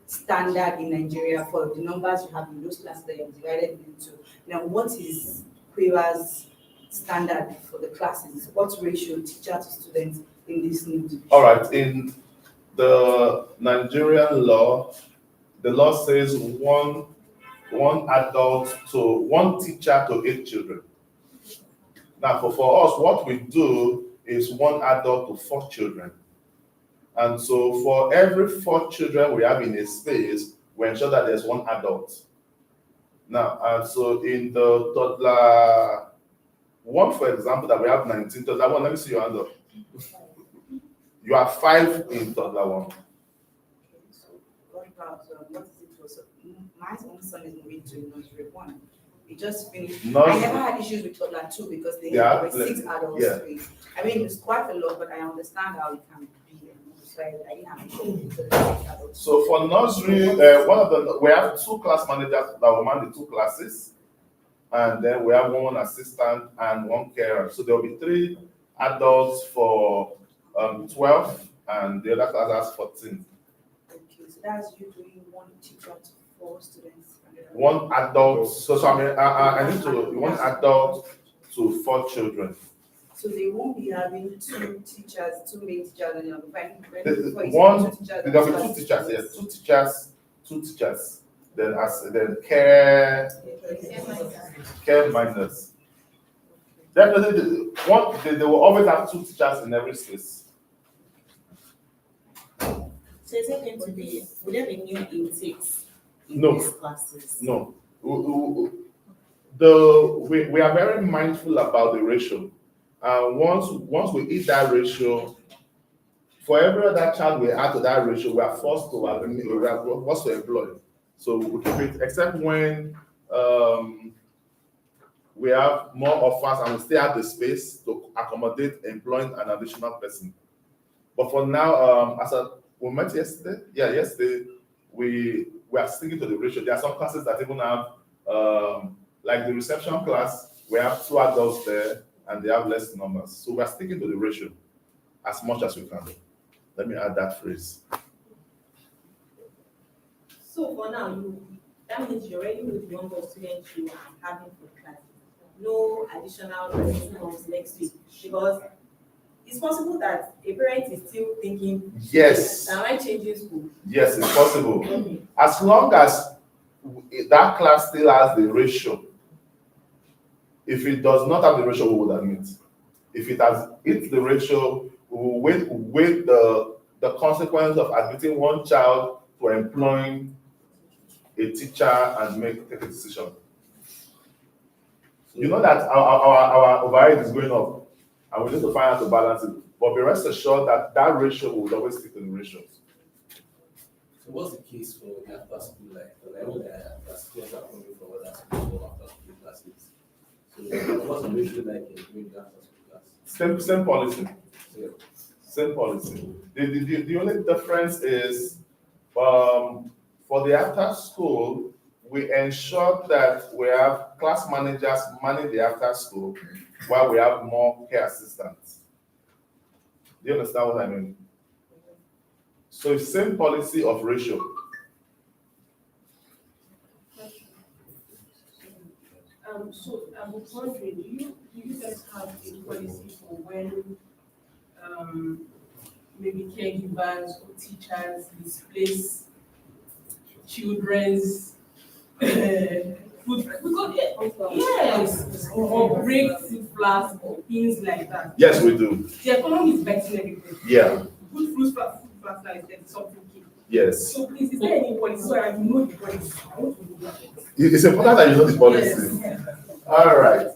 standard in Nigeria for the numbers you have in those classes that you have divided into? Now, what is Quaver's standard for the classes? What ratio teacher to students in this new division? All right. In the Nigerian law, the law says one teacher to 8 children. Now, for us, what we do is 1 adult to 4 children. And so for every 4 children we have in a space, we ensure that there's 1 adult. Now, and so in the toddler 1, for example, that we have 19, toddler 1, let me see your hand up. You have 5 in toddler 1. My own son is moving to nursery 1. He just finished. Nursery. I never had issues with toddler 2 because they Yeah, were 6 adults. yeah. I mean, it's quite a lot, but I understand how it can be. So I didn't have issues with the 6 adults. So for nursery, we have 2 class managers that will man the 2 classes, and then we have 1 assistant and 1 carer. So there will be 3 adults for 12, and the other class has 14. Okay, so that's you doing 1 teacher to 4 students. 1 adult. So I mean, I need to 1 adult to 4 children. So they won't be having two teachers, two main teachers, and you'll be finding One, two teachers. there'll be two teachers, yes, two teachers. Then care minus. Definitely, they will always have two teachers in every space. So is it going to be, will there be new intakes in No. these classes? No. We are very mindful about the ratio. Once we hit that ratio, for every other child we add to that ratio, we are forced to employ. So we keep it, except when we have more offers and we still have the space to accommodate employing an additional person. But for now, we met yesterday. Yeah, yesterday we are sticking to the ratio. There are some classes that even have, like the reception class, we have 2 adults there and they have less numbers. So we are sticking to the ratio as much as we can. Let me add that phrase. So for now, that means you're already with the number of students you are having for class. No additional person comes next week, because it's possible that a parent is still thinking, Yes. am I changing school? Yes, it's possible. As long as that class still has the ratio. If it does not have the ratio, we would admit. If it has hit the ratio, we will wait the consequence of admitting one child to employing a teacher and take a decision. You know that our overhead is going up, and we need to find out to balance it. But be rest assured that that ratio will always stick to the ratios. So what's the case for the after school life? Because I know that students are coming from other schools for after school classes. So what's the ratio like in doing the after school class? Same policy. Yeah. Same policy. The only difference is for the after school, we ensure that we have class managers manage the after school while we have more care assistants. Do you understand what I mean? So it's same policy of ratio. So I was wondering, do you guys have a policy for when maybe caregivers or teachers displace children's food? Because yes, or break food flasks or things like that. Yes, we do. The economy is betting everything. Yeah. Good food flask is 30-something K. Yes. So please, is there any policy so I know the policy? I want to know that. It's important that you know the policy. Yes. All right.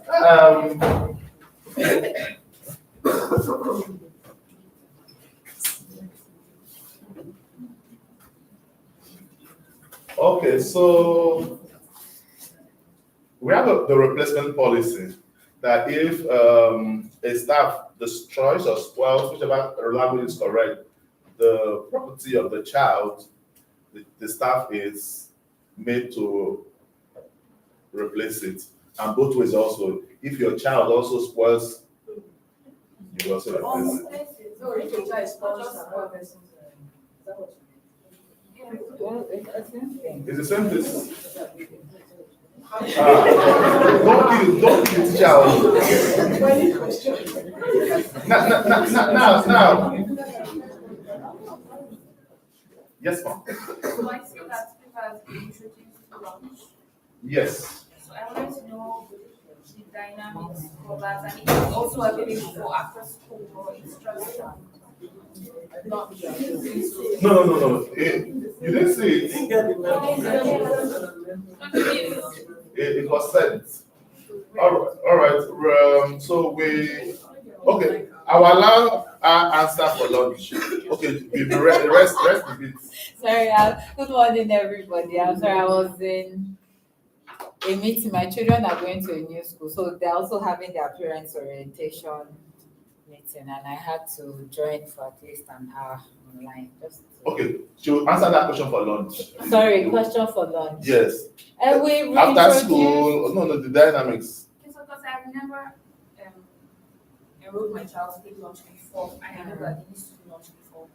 Okay, so we have the replacement policy that if a staff destroys or spoils, whichever language is correct, the property of the child, the staff is made to replace it. And both ways also, if your child also spoils, you also replace it. So if your child is It's the same thing. Don't kill the child. Now. Yes, ma'am. So I see that people have been introduced to lunch. Yes. So I wanted to know the dynamics for that, and it is also available for after school or extra lunch. No. You didn't see it. It was sent. All right. So okay. I will allow our answer for lunch. Okay, rest a bit. Sorry, good morning, everybody. I'm sorry, I was in a meeting. My children are going to a new school, so they're also having their parents' orientation meeting, and I had to join for at least an hour online. Okay, she'll answer that question for lunch. Sorry, question for lunch. Yes. And we after school, no, the dynamics. Okay, so because I've never enrolled my child to take lunch before, and I know that they used to do lunch before.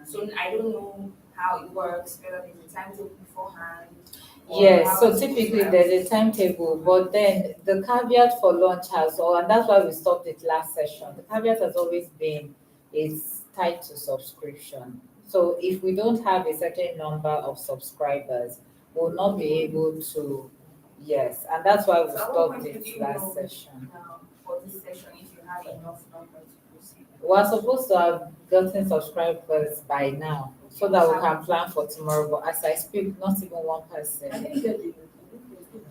So I don't know how it works, whether there's a timetable beforehand. Or Yes, how so is it typically described? there's a timetable, but then the caveat for launch has, and that's why we stopped it last session. The caveat has always been it's tied to subscription. So if we don't have a certain number of subscribers, we'll not be able to, yes, and that's why we So at what stopped point did it you last know, session. for this session, if you had enough number to proceed? We're supposed to have gotten subscribers by now, so that we can plan for tomorrow, but as I speak, not even one person. I didn't get it.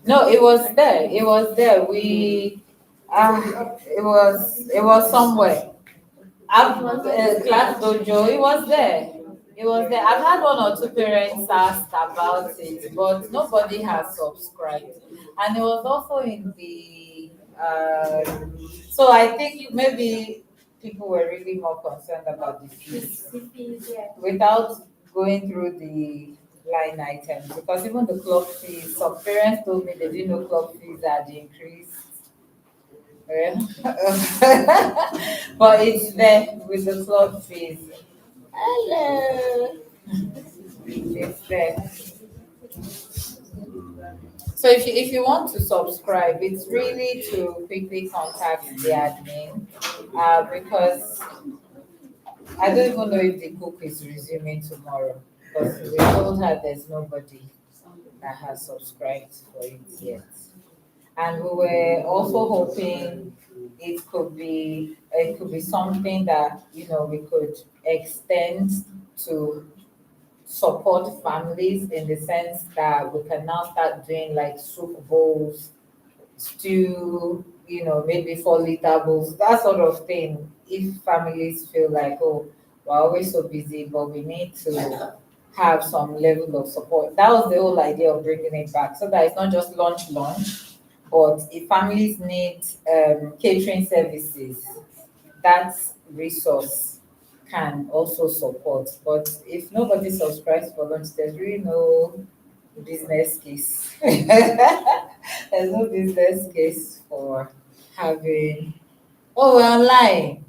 No, it was there. It was there. It was somewhere. Class dojo. It was there. It was there. I've had one or two parents ask about it, but nobody has subscribed. And it was also in the. So I think maybe people were really more concerned about the fees without going through the line items, because even the club fees, some parents told me they didn't know club fees had increased. But it's there with the club fees. Hello. It's there. So if you want to subscribe, it's really to quickly contact the admin, because I don't even know if the cook is resuming tomorrow, because we told her there's nobody that has subscribed for it yet. And we were also hoping it could be something that, we could extend to support families, in the sense that we can now start doing like soup bowls, stew, maybe 4-liter bowls, that sort of thing. If families feel like, oh, we're always so busy, but we need to have some level of support. That was the whole idea of bringing it back, so that it's not just lunch, but if families need catering services, that resource can also support. But if nobody subscribes for lunch, there's really no business case. There's no business case for having. Oh, we're online.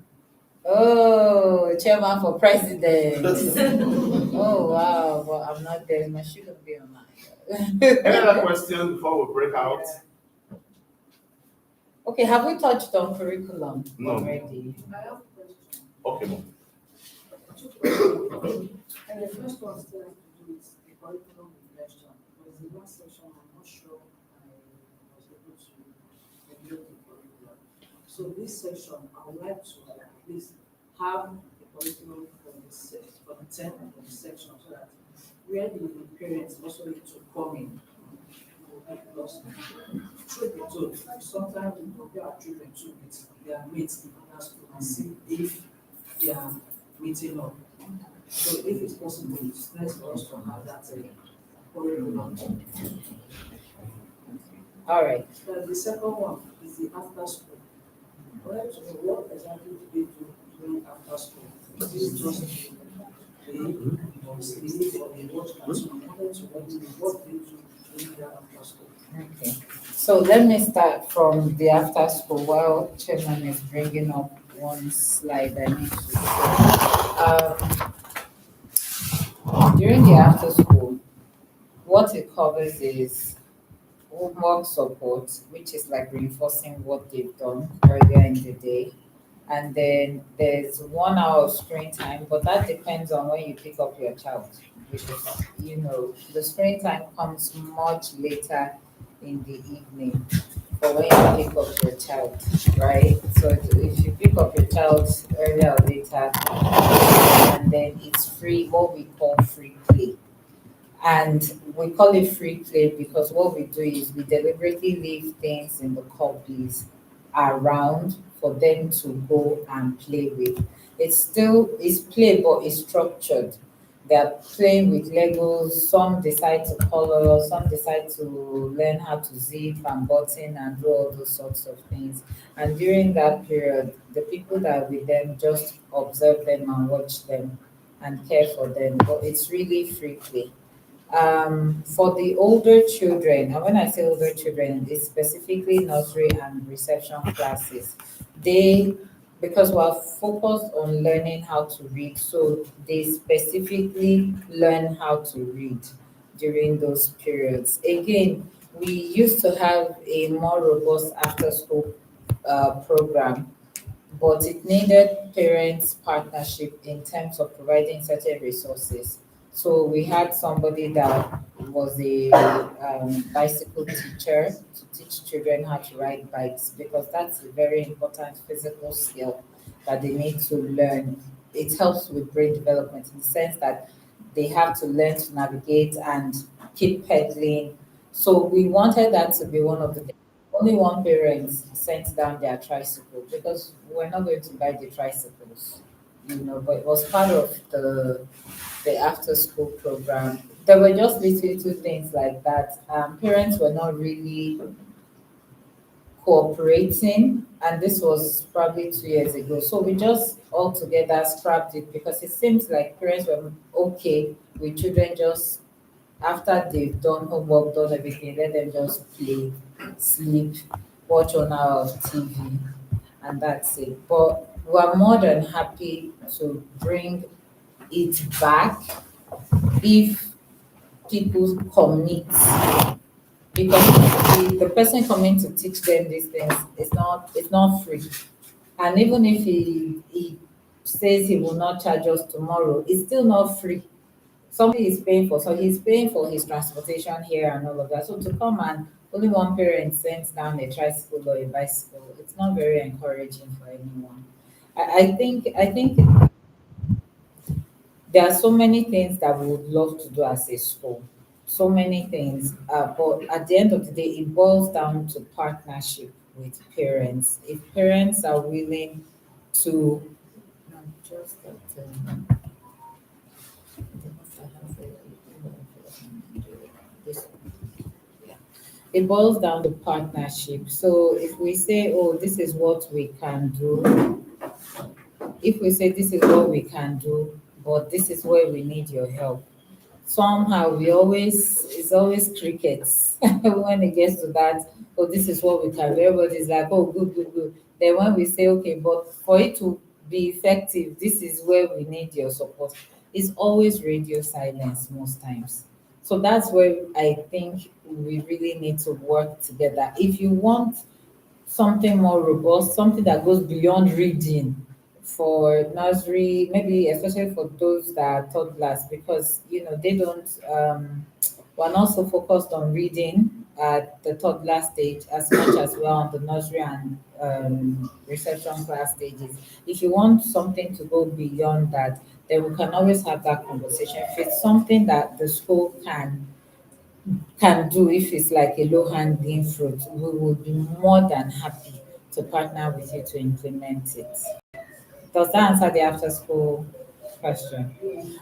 Oh, chairman for president. Oh wow, but I'm not there. I shouldn't be online. Any other question before we break out? Okay, have we touched on curriculum No. already? I have a question. Okay, ma'am. Two questions. And the first one still has to do with the curriculum reflection. Because the last session, I'm not sure I was able to review the curriculum. So this session, I would like to at least have the curriculum for the 10th of the section, so that where the parents also need to come in. Because truth be told, sometimes we compare our children to their mates in other school and see if they are meeting up. So if it's possible, it's nice for us to have that curriculum. All right. The second one is the after school. I would like to know what exactly do they do during after school? Is it just play or sleep or they watch cartoon? I wanted to know what they do during their after school. Okay. So let me start from the after school while Chairman is bringing up one slide I need to show. During the after school, what it covers is homework support, which is like reinforcing what they've done earlier in the day. And then there's 1 hour of screen time, but that depends on when you pick up your child. Because, the screen time comes much later in the evening for when you pick up your child, right? So if you pick up your child earlier or later, and then it's free, what we call free play. And we call it free play because what we do is we deliberately leave things in the cubbies around for them to go and play with. It's play, but it's structured. They're playing with Legos. Some decide to color, some decide to learn how to zip and button and do all those sorts of things. And during that period, the people that are with them just observe them and watch them and care for them. But it's really free play. For the older children, and when I say older children, it's specifically nursery and reception classes. They, because we're focused on learning how to read, so they specifically learn how to read. during those periods. Again, we used to have a more robust after-school program, but it needed parents' partnership in terms of providing certain resources. So we had somebody that was a bicycle teacher to teach children how to ride bikes because that's a very important physical skill that they need to learn. It helps with brain development in the sense that they have to learn to navigate and keep pedaling. So we wanted that to be one of the things. Only one parent sent down their tricycle because we're not going to buy the tricycles, but it was part of the after school program. There were just little things like that. Parents were not really cooperating, and this was probably 2 years ago. So we just all together scrapped it because it seems like parents were okay with children just after they've done homework, done everything, let them just play, sleep, watch 1 hour of TV, and that's it. But we're more than happy to bring it back if people commit because the person coming to teach them these things it's not free. And even if he says he will not charge us tomorrow, it's still not free. Somebody is paying for, so he's paying for his transportation here and all of that. So to come and only one parent sends down a tricycle or a bicycle, it's not very encouraging for anyone. I think there are so many things that we would love to do as a school, so many things. But at the end of the day, it boils down to partnership with parents. If parents are willing to, no, just that, this, yeah. It boils down to partnership. So if we say, oh, this is what we can do, if we say this is what we can do, but this is where we need your help, somehow it's always crickets when it gets to that. Oh, this is what we can do. Everybody's like, oh, good, good, good. Then when we say, okay, but for it to be effective, this is where we need your support. It's always radio silence most times. So that's where I think we really need to work together. If you want something more robust, something that goes beyond reading for nursery, maybe especially for those that are toddlers, because they don't we're not so focused on reading at the toddler stage as much as we're on the nursery and reception class stages. If you want something to go beyond that, then we can always have that conversation. If it's something that the school can do, if it's like a low hanging fruit, we will be more than happy to partner with you to implement it. Does that answer the after school question?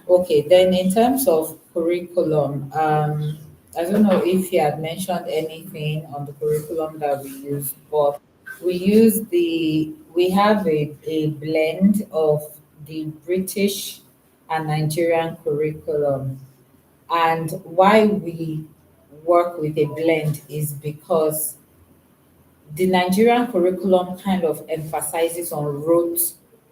Okay, then in terms of curriculum, I don't know if you had mentioned anything on the curriculum that we use, but we have a blend of the British and Nigerian curriculum. And why we work with a blend is because the Nigerian curriculum kind of emphasizes on rote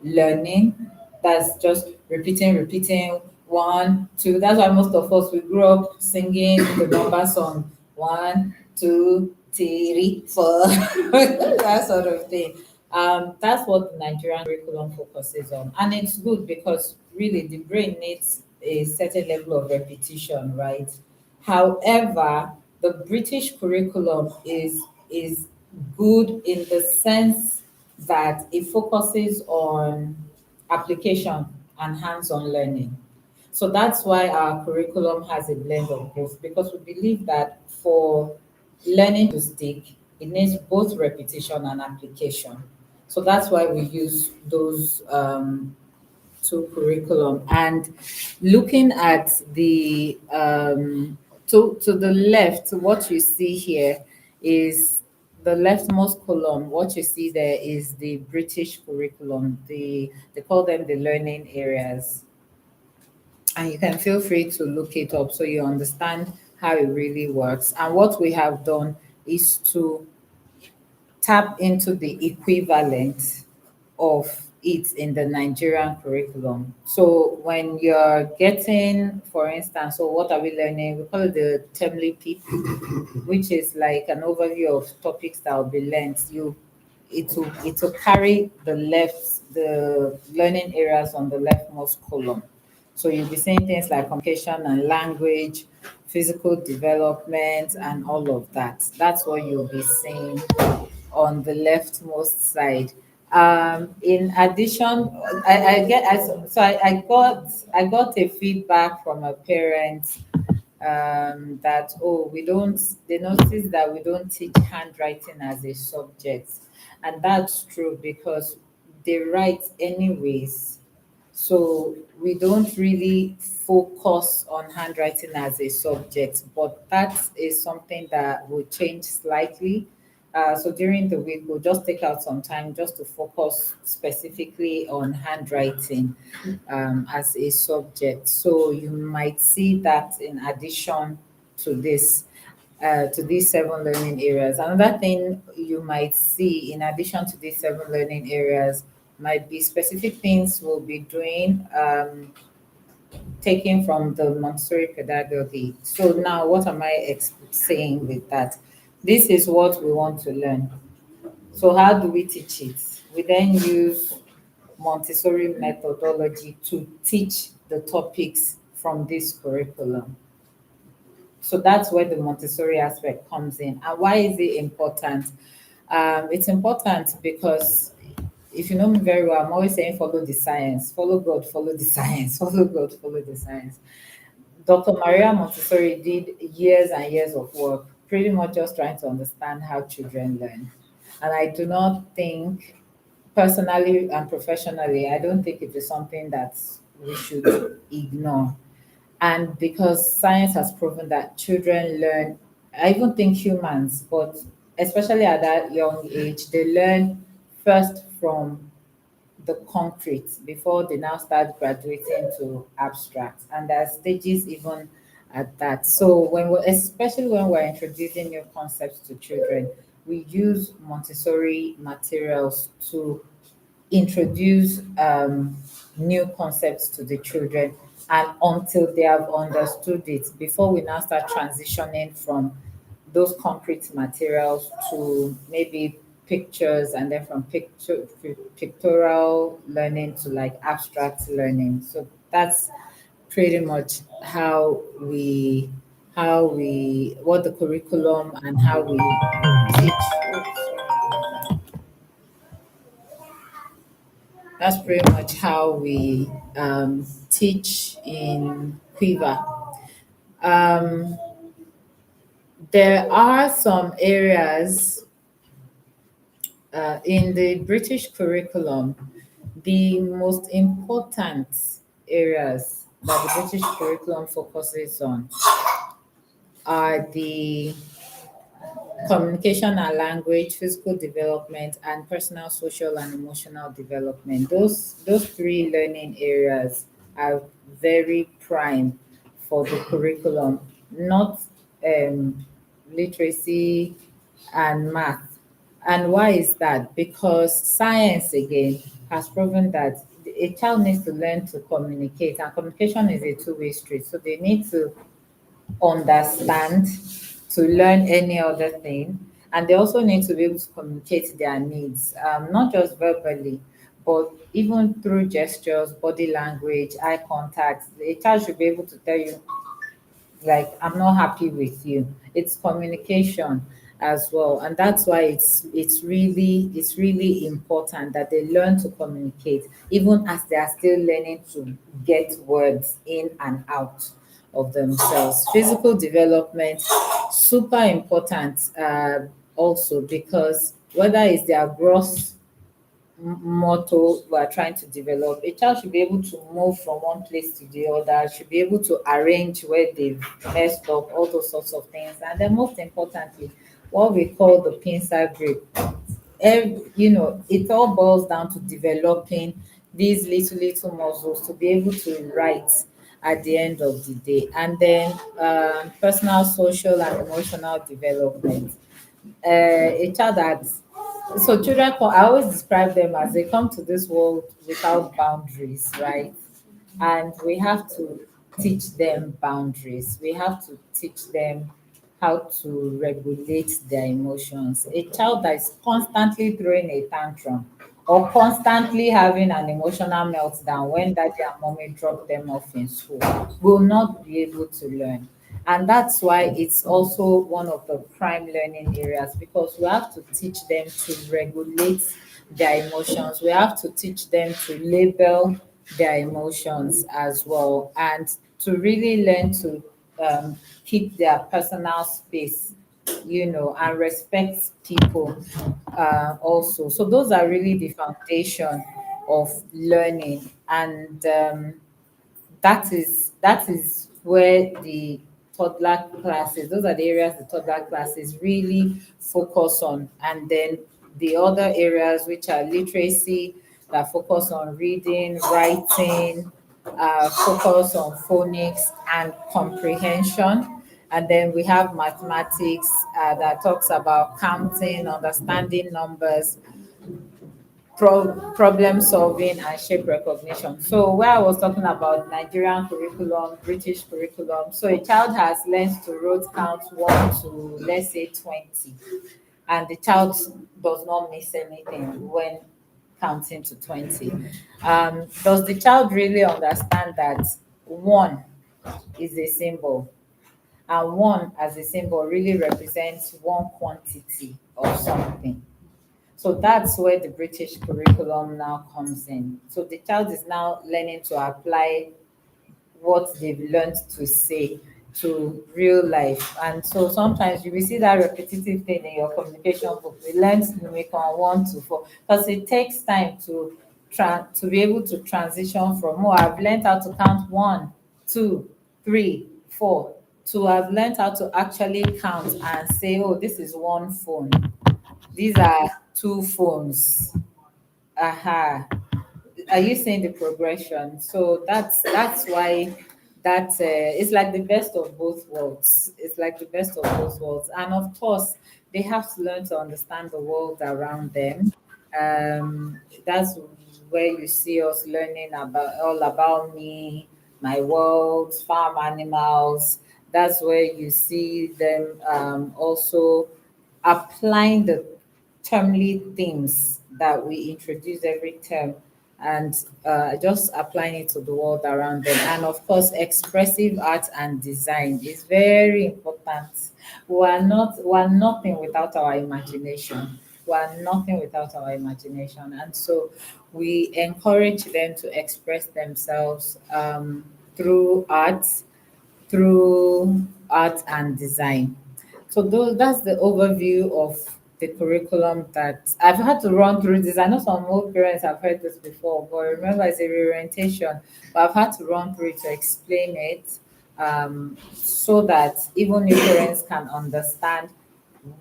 learning. That's just repeating one, two. That's why most of us we grew up singing the number song 1, 2, 3, 4, that sort of thing. That's what the Nigerian curriculum focuses on, and it's good because really the brain needs a certain level of repetition, right? However, the British curriculum is good in the sense that it focuses on application and hands-on learning. So that's why our curriculum has a blend of both, because we believe that for learning to stick, it needs both repetition and application. So that's why we use those to curriculum. And looking at the to the left, what you see here is the leftmost column. What you see there is the British curriculum. They call them the learning areas, and you can feel free to look it up so you understand how it really works. And what we have done is to tap into the equivalent of it in the Nigerian curriculum. So when you're getting, for instance, so what are we learning? We call it the termly PIP, which is like an overview of topics that will be learned. It will carry the learning areas on the leftmost column. So you'll be saying things like communication and language, physical development, and all of that. That's what you'll be saying on the leftmost side. In addition, I got a feedback from a parent that they noticed that we don't teach handwriting as a subject, and that's true because they write anyways, so we don't really focus on handwriting as a subject, but that is something that will change slightly. So during the week, we'll just take out some time just to focus specifically on handwriting as a subject. So you might see that in addition to this, to these 7 learning areas. Another thing you might see in addition to these 7 learning areas might be specific things we'll be doing, taken from the Montessori pedagogy. So now what am I saying with that? This is what we want to learn. So how do we teach it? We then use Montessori methodology to teach the topics from this curriculum. So that's where the Montessori aspect comes in. And why is it important? It's important because if you know me very well, I'm always saying follow the science, follow God, follow the science, follow God, follow the science. Dr. Maria Montessori did years and years of work, pretty much just trying to understand how children learn. And I do not think, personally and professionally, I don't think it is something that we should ignore. And because science has proven that children learn, I even think humans, but especially at that young age, they learn first from the concrete before they now start graduating to abstract. And there are stages even at that. So especially when we're introducing new concepts to children, we use Montessori materials to introduce new concepts to the children, and until they have understood it before we now start transitioning from those concrete materials to maybe pictures, and then from pictorial learning to like abstract learning. So that's pretty much what the curriculum and how we teach. That's pretty much how we teach in Quiver. Um, there are some areas in the British curriculum, the most important areas that the British curriculum focuses on are the communication and language, physical development, and personal, social, and emotional development. Those 3 learning areas are very prime for the curriculum, not literacy and math. And why is that? Because science again has proven that a child needs to learn to communicate, and communication is a two-way street. So they need to understand to learn any other thing. And they also need to be able to communicate their needs, not just verbally, but even through gestures, body language, eye contact. A child should be able to tell you, like, I'm not happy with you. It's communication as well. And that's why it's really important that they learn to communicate, even as they are still learning to get words in and out of themselves. Physical development, super important also, because whether it's their gross motto we are trying to develop, a child should be able to move from one place to the other, should be able to arrange where they've messed up, all those sorts of things. And then most importantly, what we call the pincer grip. It all boils down to developing these little muscles to be able to write at the end of the day. And then personal, social, and emotional development. A child that So children, I always describe them as they come to this world without boundaries, right? And we have to teach them boundaries. We have to teach them how to regulate their emotions. A child that is constantly throwing a tantrum or constantly having an emotional meltdown when daddy and mommy drop them off in school will not be able to learn. And that's why it's also one of the prime learning areas, because we have to teach them to regulate their emotions. We have to teach them to label their emotions as well, and to really learn to keep their personal space, and respect people also. So those are really the foundation of learning, and that is where the toddler classes, those are the areas the toddler classes really focus on. And then the other areas, which are literacy, that focus on reading, writing, focus on phonics and comprehension. And then we have mathematics, that talks about counting, understanding numbers, problem solving, and shape recognition. So where I was talking about Nigerian curriculum, British curriculum, so a child has learned to rote count 1 to, let's say, 20, and the child does not miss anything when counting to 20. Does the child really understand that 1 is a symbol, and 1 as a symbol really represents one quantity of something? So that's where the British curriculum now comes in. So the child is now learning to apply what they've learned to say to real life. And so sometimes you will see that repetitive thing in your communication book. We learned numerical 1 to 4, because it takes time to be able to transition from, oh, I've learned how to count 1, 2, 3, 4, to I've learned how to actually count and say, oh, this is one phone, these are 2 phones. Aha. Are you seeing the progression? So that's why it's like the best of both worlds. It's like the best of both worlds. And of course, they have to learn to understand the world around them. That's where you see us learning about all about me, my world, farm animals. That's where you see them also applying the termly themes that we introduce every term, and just applying it to the world around them. And of course, expressive art and design is very important. We are nothing without our imagination. We are nothing without our imagination. And so we encourage them to express themselves through art, through art and design. So that's the overview of the curriculum that I've had to run through this. I know some old parents have heard this before, but remember it's a reorientation. But I've had to run through it to explain it, so that even new parents can understand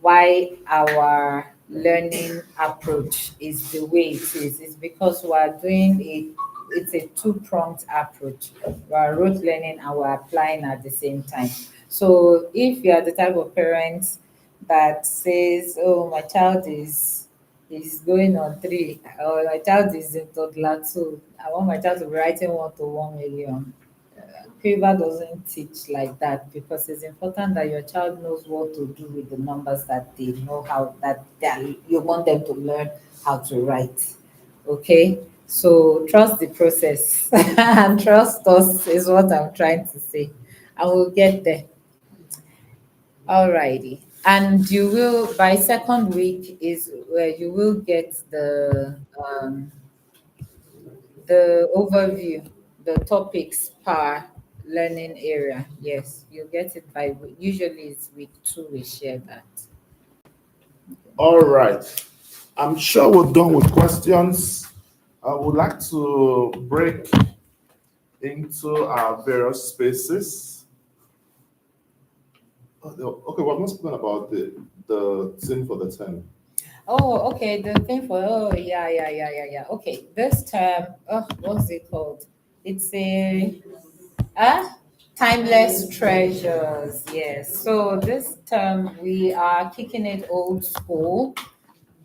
why our learning approach is the way it is. It's because we are doing it's a two-pronged approach. We are rote learning and we're applying at the same time. So if you are the type of parent that says, oh, my child is going on 3, or my child is in toddler 2, I want my child to be writing 1 to 1 million. Quiver doesn't teach like that, because it's important that your child knows what to do with the numbers that they know how that you want them to learn how to write. Okay, so trust the process and trust us is what I'm trying to say, and we'll get there. Alrighty, and you will, by second week is where you will get the overview, the topics per learning area. Yes, you get it by usually it's week 2 we share that. All right. I'm sure we're done with questions. I would like to break into our various spaces. Okay, we're not speaking about the thing for the term. Oh, okay. The thing for yeah. Okay, this term. Oh, what's it called? It's a timeless treasures. Yes. So this term we are kicking it old school.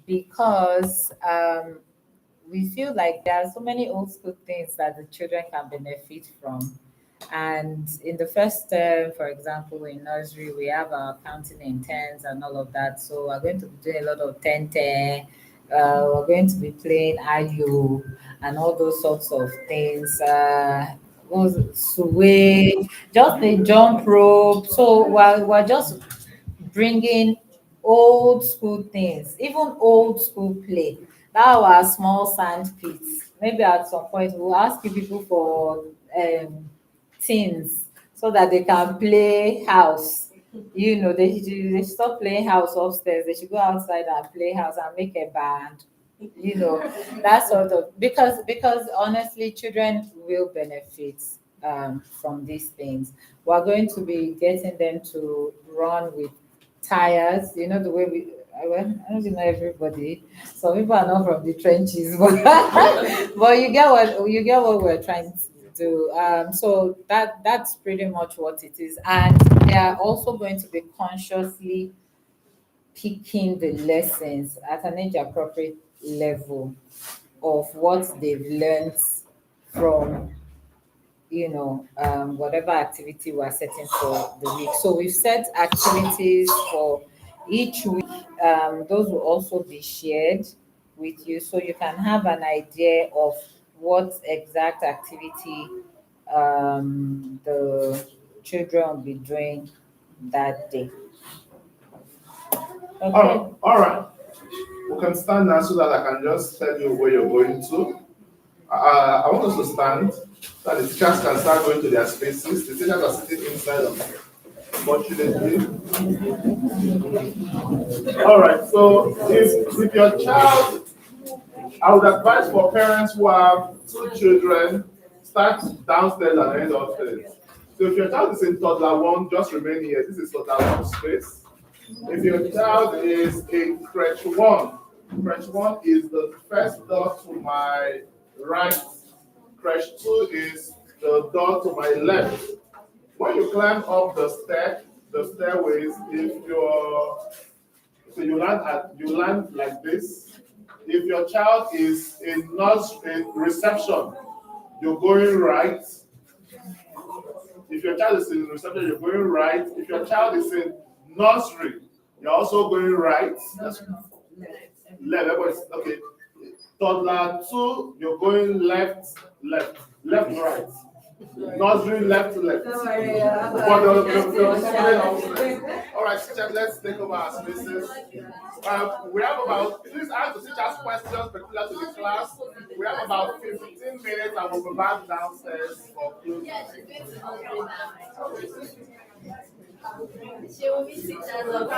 because we feel like there are so many old school things that the children can benefit from. And in the first term, for example, in nursery, we have our counting in tens and all of that. So we're going to be doing a lot of 10 10. We're going to be playing IU and all those sorts of things. What was it? Sway, just the jump rope. So we're just bringing old school things, even old school play. Now our small sand pits. Maybe at some point we'll ask you people for things so that they can play house. You know, they should stop playing house upstairs. They should go outside and play house and make a band. You know, that sort of because honestly, children will benefit from these things. We're going to be getting them to run with tires. You know the way we. Well, I don't know everybody. Some people are not from the trenches, but you get what we're trying to do. So that's pretty much what it is, and they are also going to be consciously picking the lessons at an age appropriate level of what they've learned from whatever activity we're setting for the week. So we've set activities for each week. Those will also be shared with you so you can have an idea of what exact activity the children will be doing that day. Okay. All right. We can stand now so that I can just tell you where you're going to. I want us to stand so that the teachers can start going to their spaces. The teachers are sitting inside of them, fortunately. All right, so if your child, I would advise for parents who have two children, start downstairs and end upstairs. So if your child is in toddler one, just remain here. This is toddler one space. If your child is in crèche one is the first door to my right. Crèche 2 is the door to my left. When you climb up the stairways, you land like this. If your child is in reception, you're going right. If your child is in reception, you're going right. If your child is in nursery, you're also going right. That's left. Everybody's okay. Toddler 2, you're going left, right. Nursery, left. All right, teachers, let's take over our spaces. We have about, please ask the teachers questions particular to the class. We have about 15 minutes and we'll be back downstairs for closing. She will be teachers of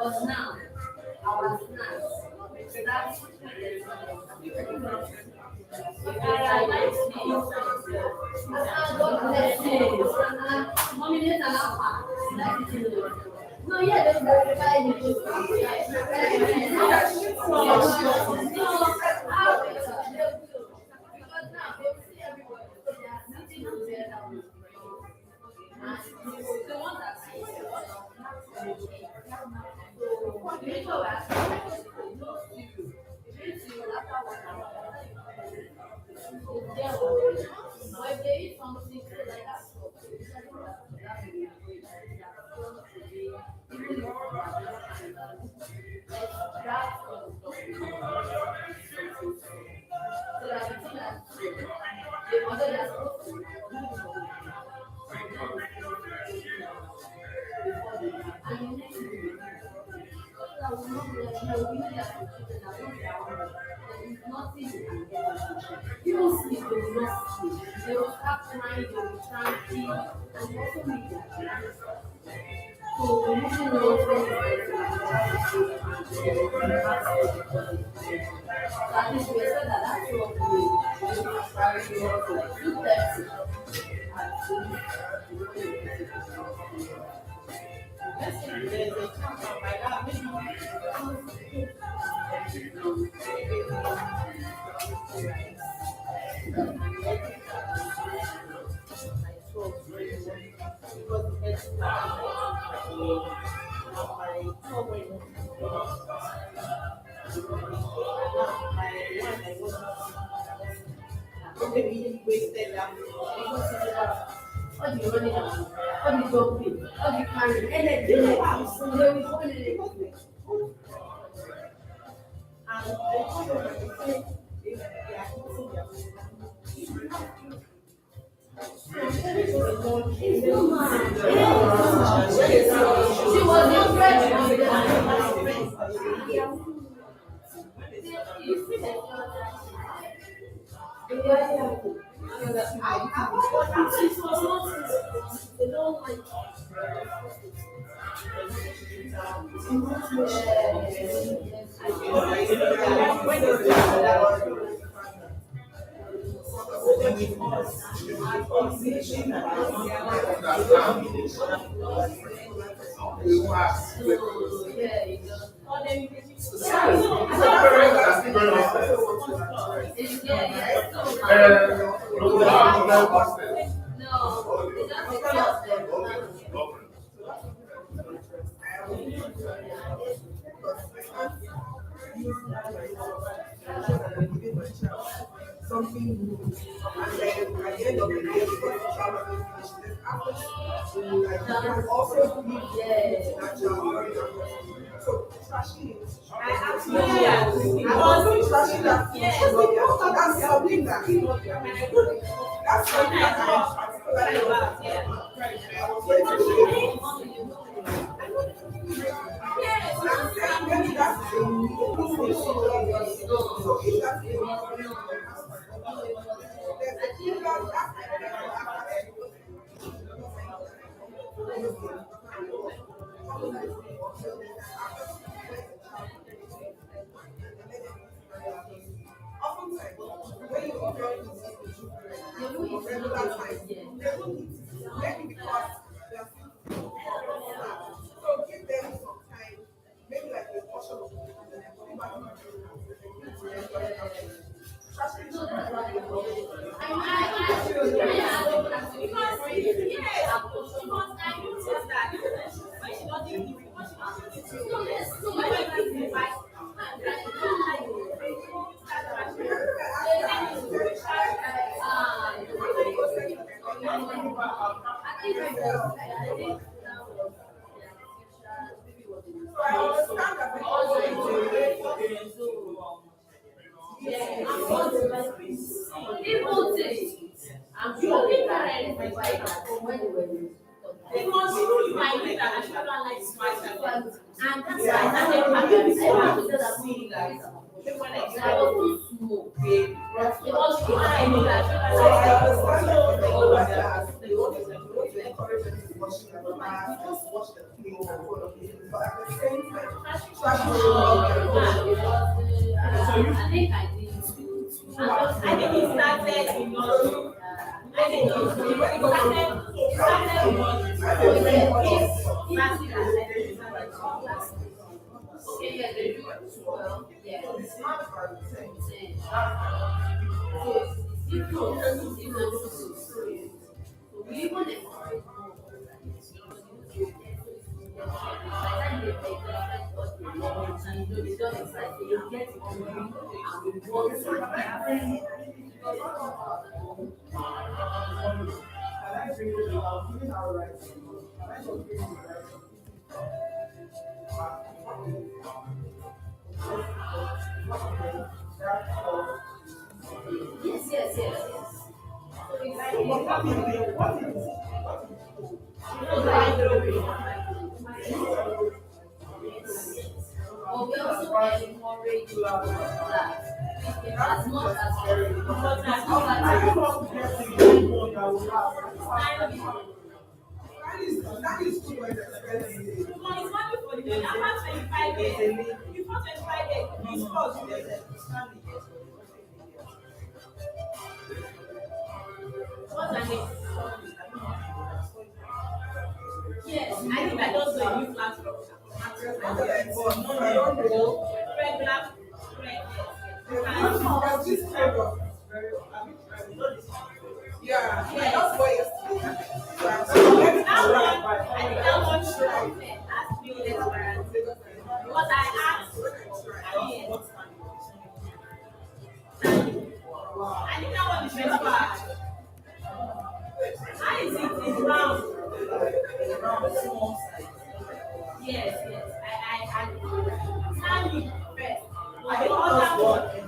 But now, our snacks, that's no, yeah, that's people sleep, they will not sleep. They will start crying, they will tranquil, and they also make their plans. So we need to know when so at least we said that that's what we priority also 2:30. Wasted that. How do you run it down? How do you go quick? How do you carry it? And then do the house. So then we go in it. And they come over and say, they are eating their food. She was your friend. Something new, and then at the end of the day, because the child doesn't finish this after, like, you can also give that child. So trashing it. I absolutely agree. I also trashing that. Yes. That's something that that's something that I particularly love. Yes. I'm saying maybe that's the business. So if that's the so give them some time, maybe like a portion of I think I did. I think it started in your. I think it started in your. Okay, yeah, they do it well. Yeah. So it's different. So we even encourage more Yes, yes, yes, yes. So it's but we also encourage that as much as What's her name? Yes, I think I just saw a new platform. Regular, yeah, that's what yesterday. I think that one asked me what I asked. I think that one is very bad. How is it in round? Yes, yes. I Sandy first. I think other one.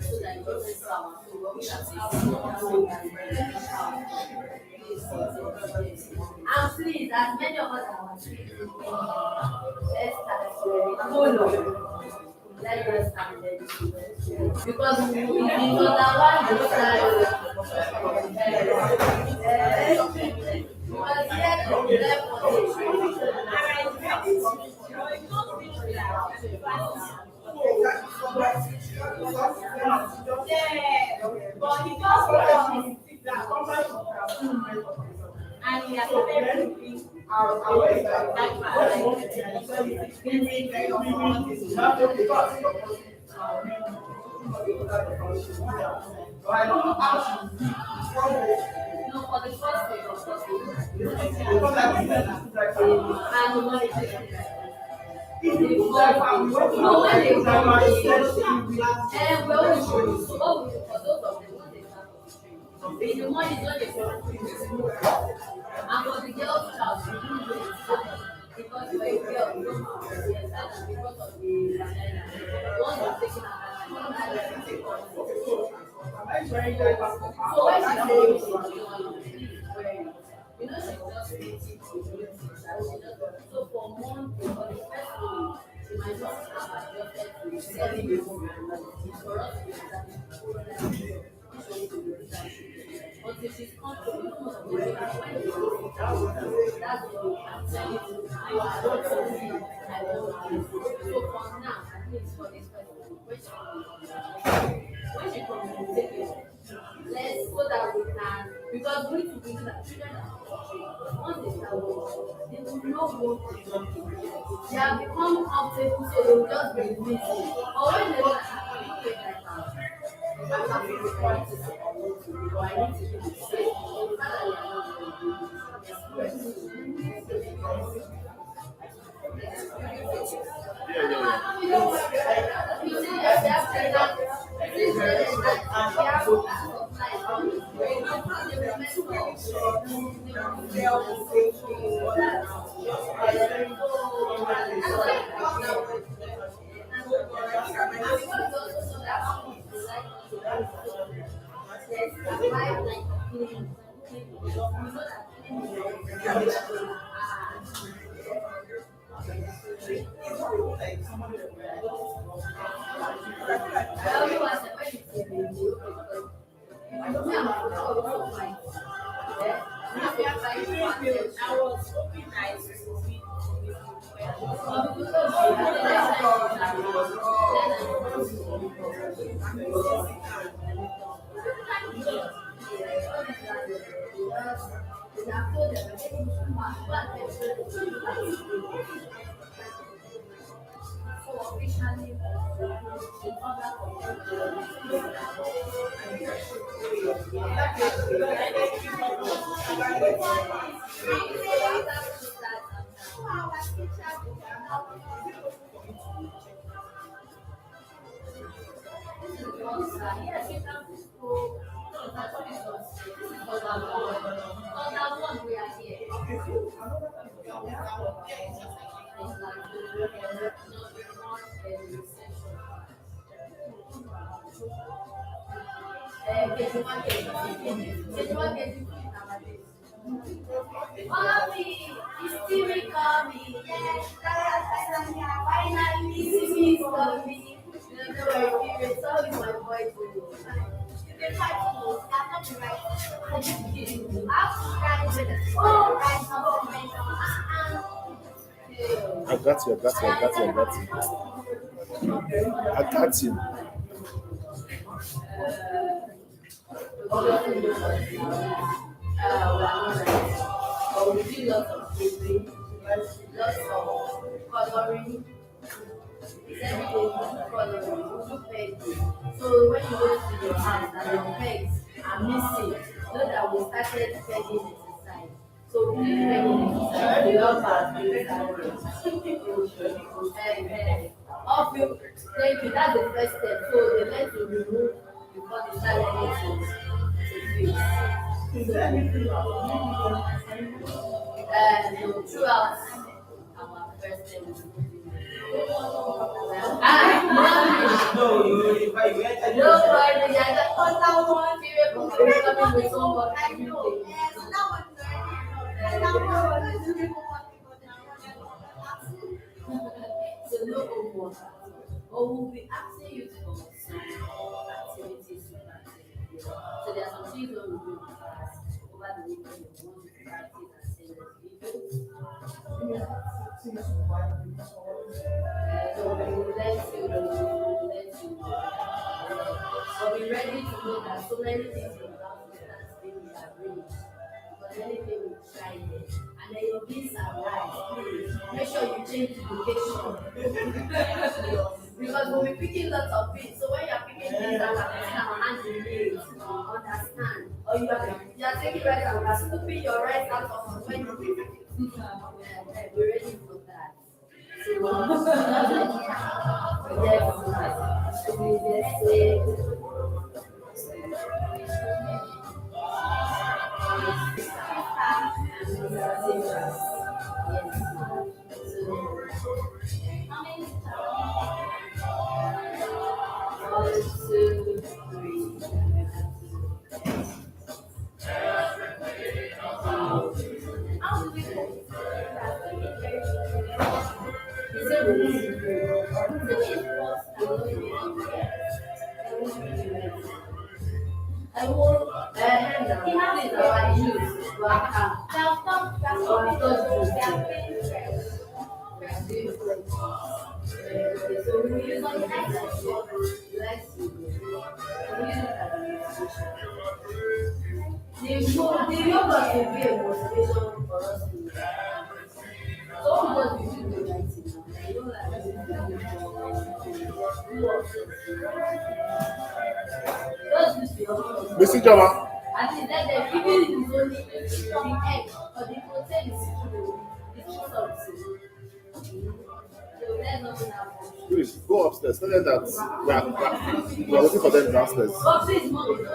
so that it doesn't sound so what we have and please, as many of us are let's start let us start because if it's otherwise you but he just and he has started no, for the first day, no, when they come, and we always for those of them, what they have in the morning, when they come, and for the girls' house, we do it because for a girl, we don't have because of the one was taking so when she says you know, she just so for months, for the first week, she might not have adjusted to 7 years for us to but if she's comfortable, that's what we can tell you. I don't so for now, at least for this person, when she communicates, let's so that we can, because we need to bring the children once they start working, they will know what to do. They have become comfortable, so they will just be listening. Or when they don't have I need to say I want to do, or I need to do the same. I got you, I got you, I got you, I got you. I got you. But we do lots of painting, lots of coloring. It's everything coloring, painting. So when you go to your house and your pets are missing, so that we started pegging exercise. So we did pegging exercise, we love our Off you, thank you, that's the first step. So they let you remove before they start learning to fix. Throughout our first day. No, you No, but the other one period coming with someone every day. So no homework. Or we'll be asking you to do some activities to practice. So there are some things that we do in class over the weekend. We want you to practice and send us videos. So we will let you know, but be ready to know that so many things in about that they will arrange. Because anything will try there. And then your beans are right, please. Make sure you change the location. Because we'll be picking lots of beans. So when you're picking beans and putting our hands in it, understand. Or you are taking rice and are scooping your rice out of when you pick it. We're ready for that. I will please our news. So we will use on the next the yoga will be a motivation for us to so we just be doing the right thing now. You don't like just do the Missy Jama. and it's like the giving is only the egg or the protein is something. So let's not have Please go upstairs. Tell them that we are waiting for them downstairs. but please, mom,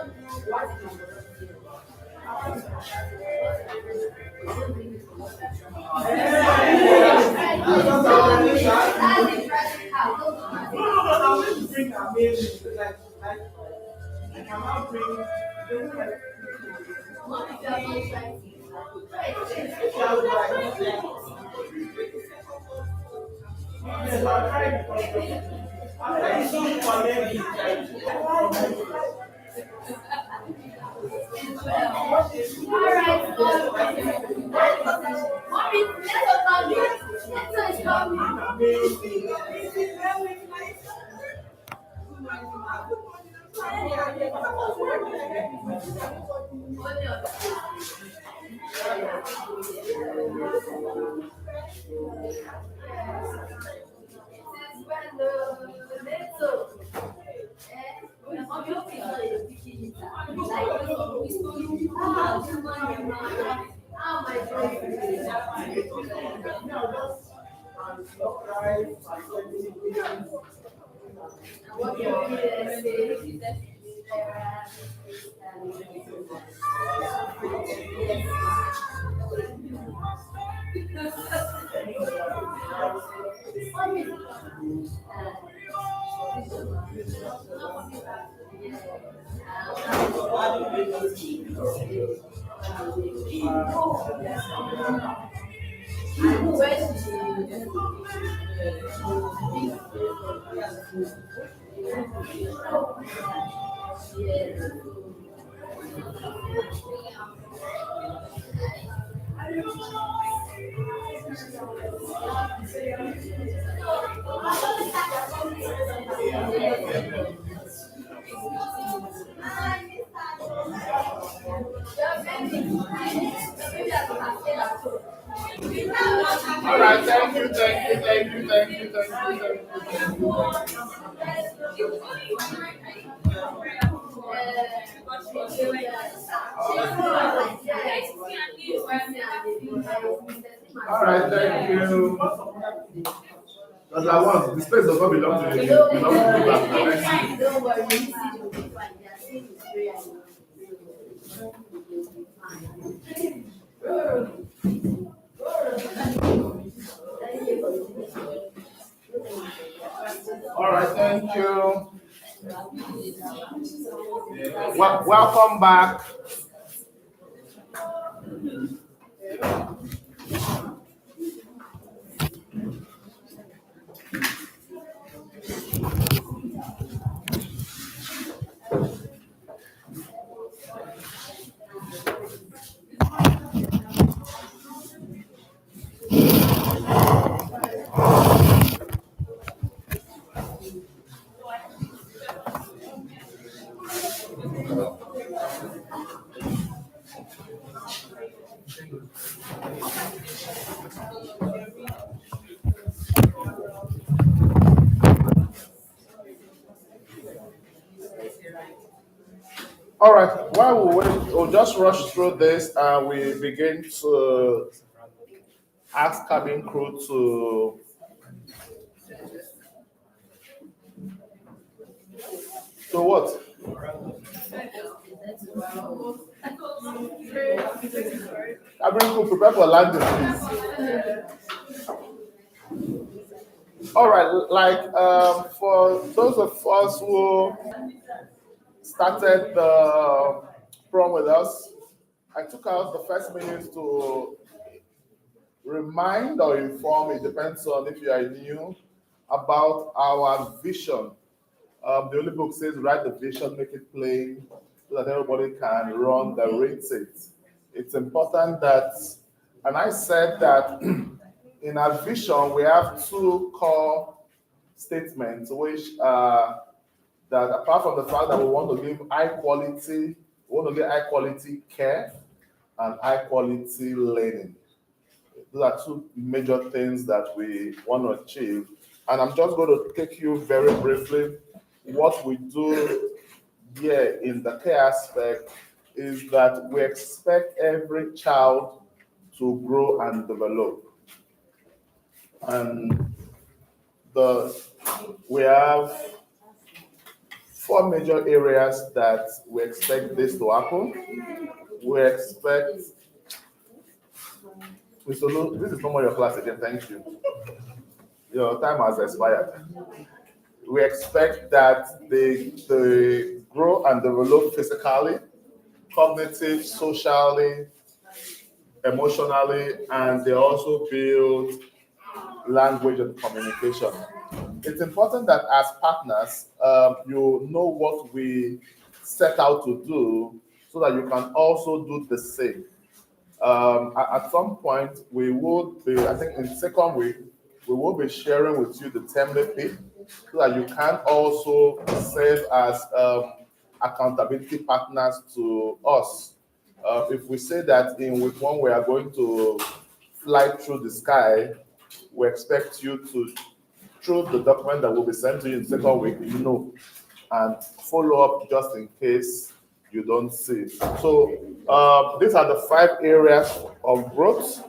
I'm going to bring amazing because I cannot bring. Yes, I'll try because I'm trying to connect All right, thank you. All right, thank you. Because I want the space does not belong to you. It belongs to the back. Don't worry, you'll be fine. They are saying it's very All right, thank you. Welcome back. All right, while we wait, we'll just rush through this and we begin to ask cabin crew to what? Cabin crew, prepare for landing, please. All right, like for those of us who started the prom with us, I took out the first minute to remind or inform, it depends on if you are new, about our vision. The Holy Book says, write the vision, make it plain, so that everybody can run the race it. It's important that, and I said that in our vision, we have two core statements, which that apart from the fact that we want to give high quality, we want to get high quality care and high quality learning. Those are two major things that we want to achieve. And I'm just going to take you very briefly. What we do here in the care aspect is that we expect every child to grow and develop. And we have four major areas that we expect this to happen. We expect, Mr. Lu, this is no more your class again, thank you. Your time has expired. We expect that they grow and develop physically, cognitive, socially, emotionally, and they also build language and communication. It's important that as partners, you know what we set out to do so that you can also do the same. At some point, we would be, I think in second week, we will be sharing with you the template so that you can also serve as accountability partners to us. If we say that in week one we are going to fly through the sky, we expect you to, through the document that will be sent to you in the second week, and follow up just in case you don't see it. So these are the 5 areas of growth.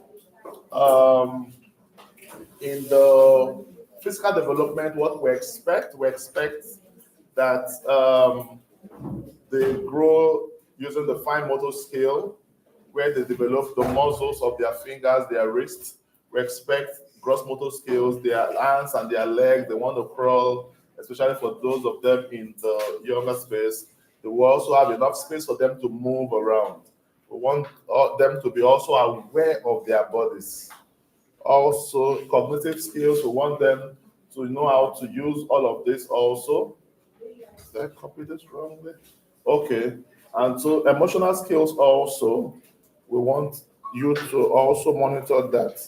In the physical development, what we expect that they grow using the fine motor skill, where they develop the muscles of their fingers, their wrists. We expect gross motor skills, their hands and their legs. They want to crawl, especially for those of them in the younger space. They will also have enough space for them to move around. We want them to be also aware of their bodies. Also, cognitive skills, we want them to know how to use all of this also. Did I copy this wrongly? Okay. And so emotional skills also, we want you to also monitor that.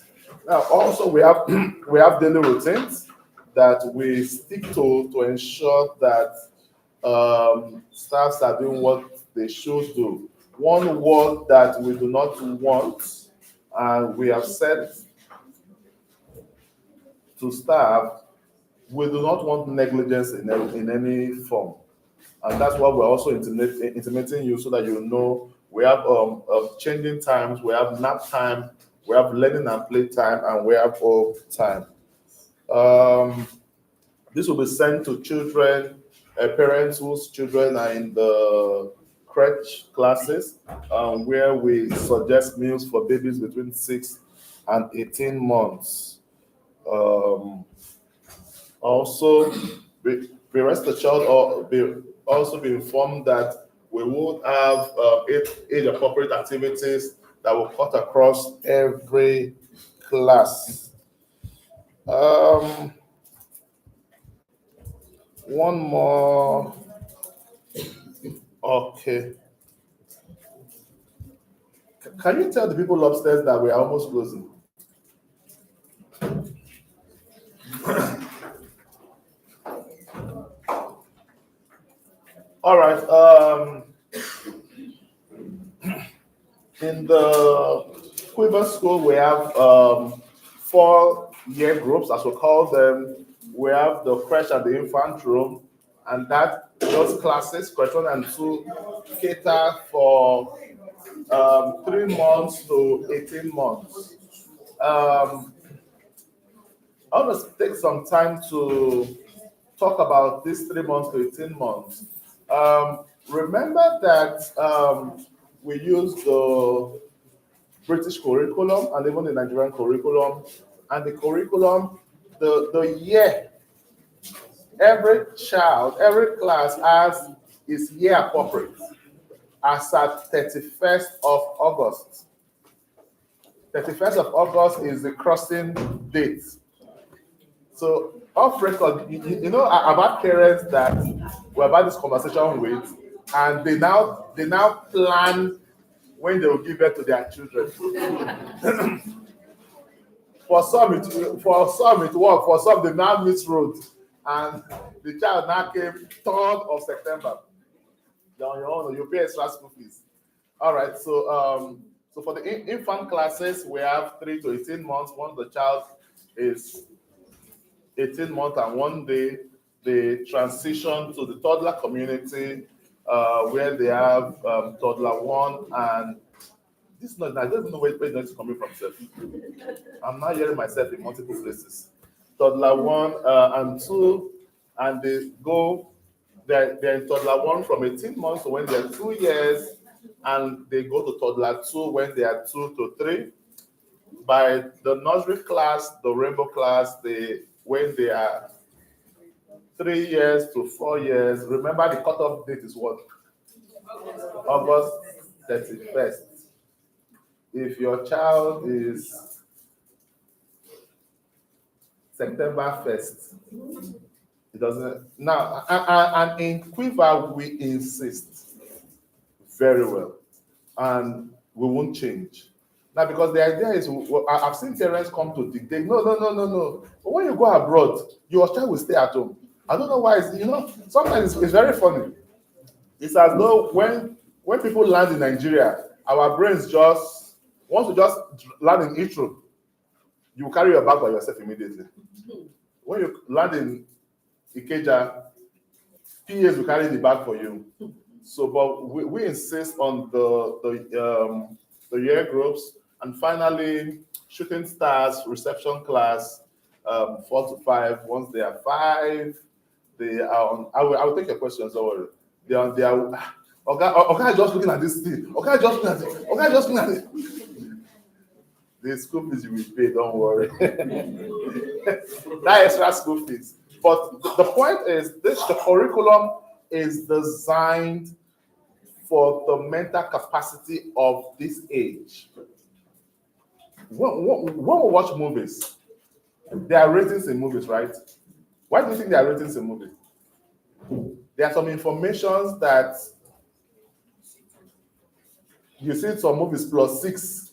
Now, also we have we have daily routines that we stick to ensure that staffs are doing what they should do. One word that we do not want, and we have said to staff, we do not want negligence in any form. And that's why we're also intimating you so that you know we have changing times, we have nap time, we have learning and play time, and we have all time. This will be sent to children, parents whose children are in the crèche classes, where we suggest meals for babies between 6 and 18 months. Also, be rest assured or also be informed that we would have age-appropriate activities that will cut across every class. One more. Okay. Can you tell the people upstairs that we are almost closing? All right. In the Quiver School, we have 4 year groups, as we call them. We have the creche and the infant room, and those classes, creche 1 and 2, cater for 3 months to 18 months. I want to take some time to talk about this 3 months to 18 months. Remember that we use the British curriculum and even the Nigerian curriculum. And the curriculum, the year, every child, every class has its year appropriate as at 31st of August. 31st of August is the crossing date. So off record, you know about parents that we're about this conversation with, and they now plan when they will give birth to their children. For some it worked, for some they now miss road, and the child now came 3rd of September. You're on your own, you pay extra school fees. All right, so for the infant classes, we have 3 to 18 months. Once the child is 18 months and 1 day, they transition to the toddler community, where they have toddler 1 and this is not, I don't even know where it's coming from, sir. I'm now hearing myself in multiple places. Toddler 1 and 2, and they're in toddler 1 from 18 months to when they're 2 years, and they go to toddler 2 when they are 2 to 3. By the nursery class, the rainbow class, when they are 3 years to 4 years, remember the cutoff date is what? August 31st. If your child is September 1st, it doesn't. Now, and in Quiver, we insist very well, and we won't change. Now, because the idea is, I've seen parents come to dictate, no. But when you go abroad, your child will stay at home. I don't know why, sometimes it's very funny. It's as though when people land in Nigeria, our brains once you just land in Heathrow, you carry your bag by yourself immediately. When you land in Ikeja, PAs will carry the bag for you. So, but we insist on the year groups, and finally, shooting stars, reception class, 4 to 5. Once they are 5, they are on. I will take your questions. Don't worry. They are. Okay, just looking at this thing. Okay, just looking at it. The school fees you will pay, don't worry. That extra school fees. But the point is, the curriculum is designed for the mental capacity of this age. When we watch movies, there are ratings in movies, right? Why do you think there are ratings in movies? There are some informations that you see some movies +6.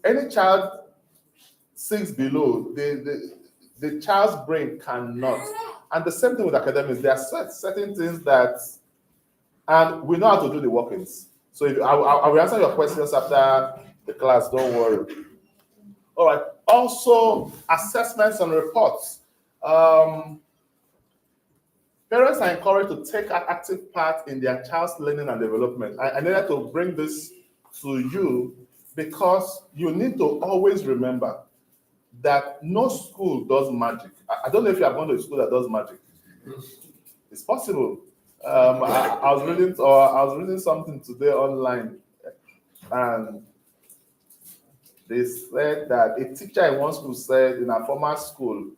Any child 6 below, the child's brain cannot. And the same thing with academics. There are certain things that, and we know how to do the workings. So I will answer your questions after the class, don't worry. All right. Also, assessments and reports. Parents are encouraged to take an active part in their child's learning and development. I needed to bring this to you because you need to always remember that no school does magic. I don't know if you have gone to a school that does magic. It's possible. I was reading something today online, and they said that a teacher in one school said in a former school,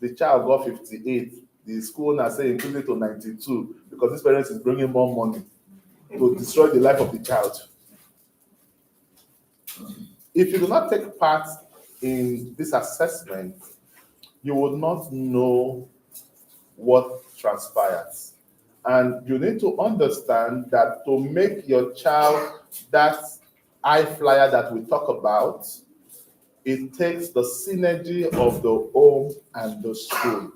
the child got 58, the school owner say increase it to 92 because this parent is bringing more money to destroy the life of the child. If you do not take part in this assessment, you will not know what transpires. And you need to understand that to make your child that high flyer that we talk about, it takes the synergy of the home and the school.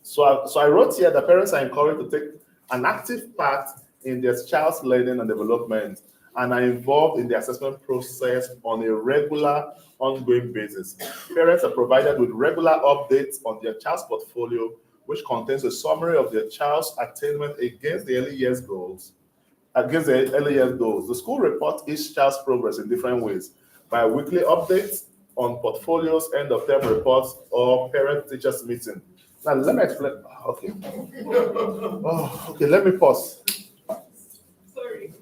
So I wrote here that parents are encouraged to take an active part in their child's learning and development and are involved in the assessment process on a regular, ongoing basis. Parents are provided with regular updates on their child's portfolio, which contains a summary of their child's attainment against the early years goals. The school reports each child's progress in different ways by weekly updates on portfolios, end of term reports, or parent teachers meeting. Now let me explain. Okay. Oh, okay, let me pause. Sorry.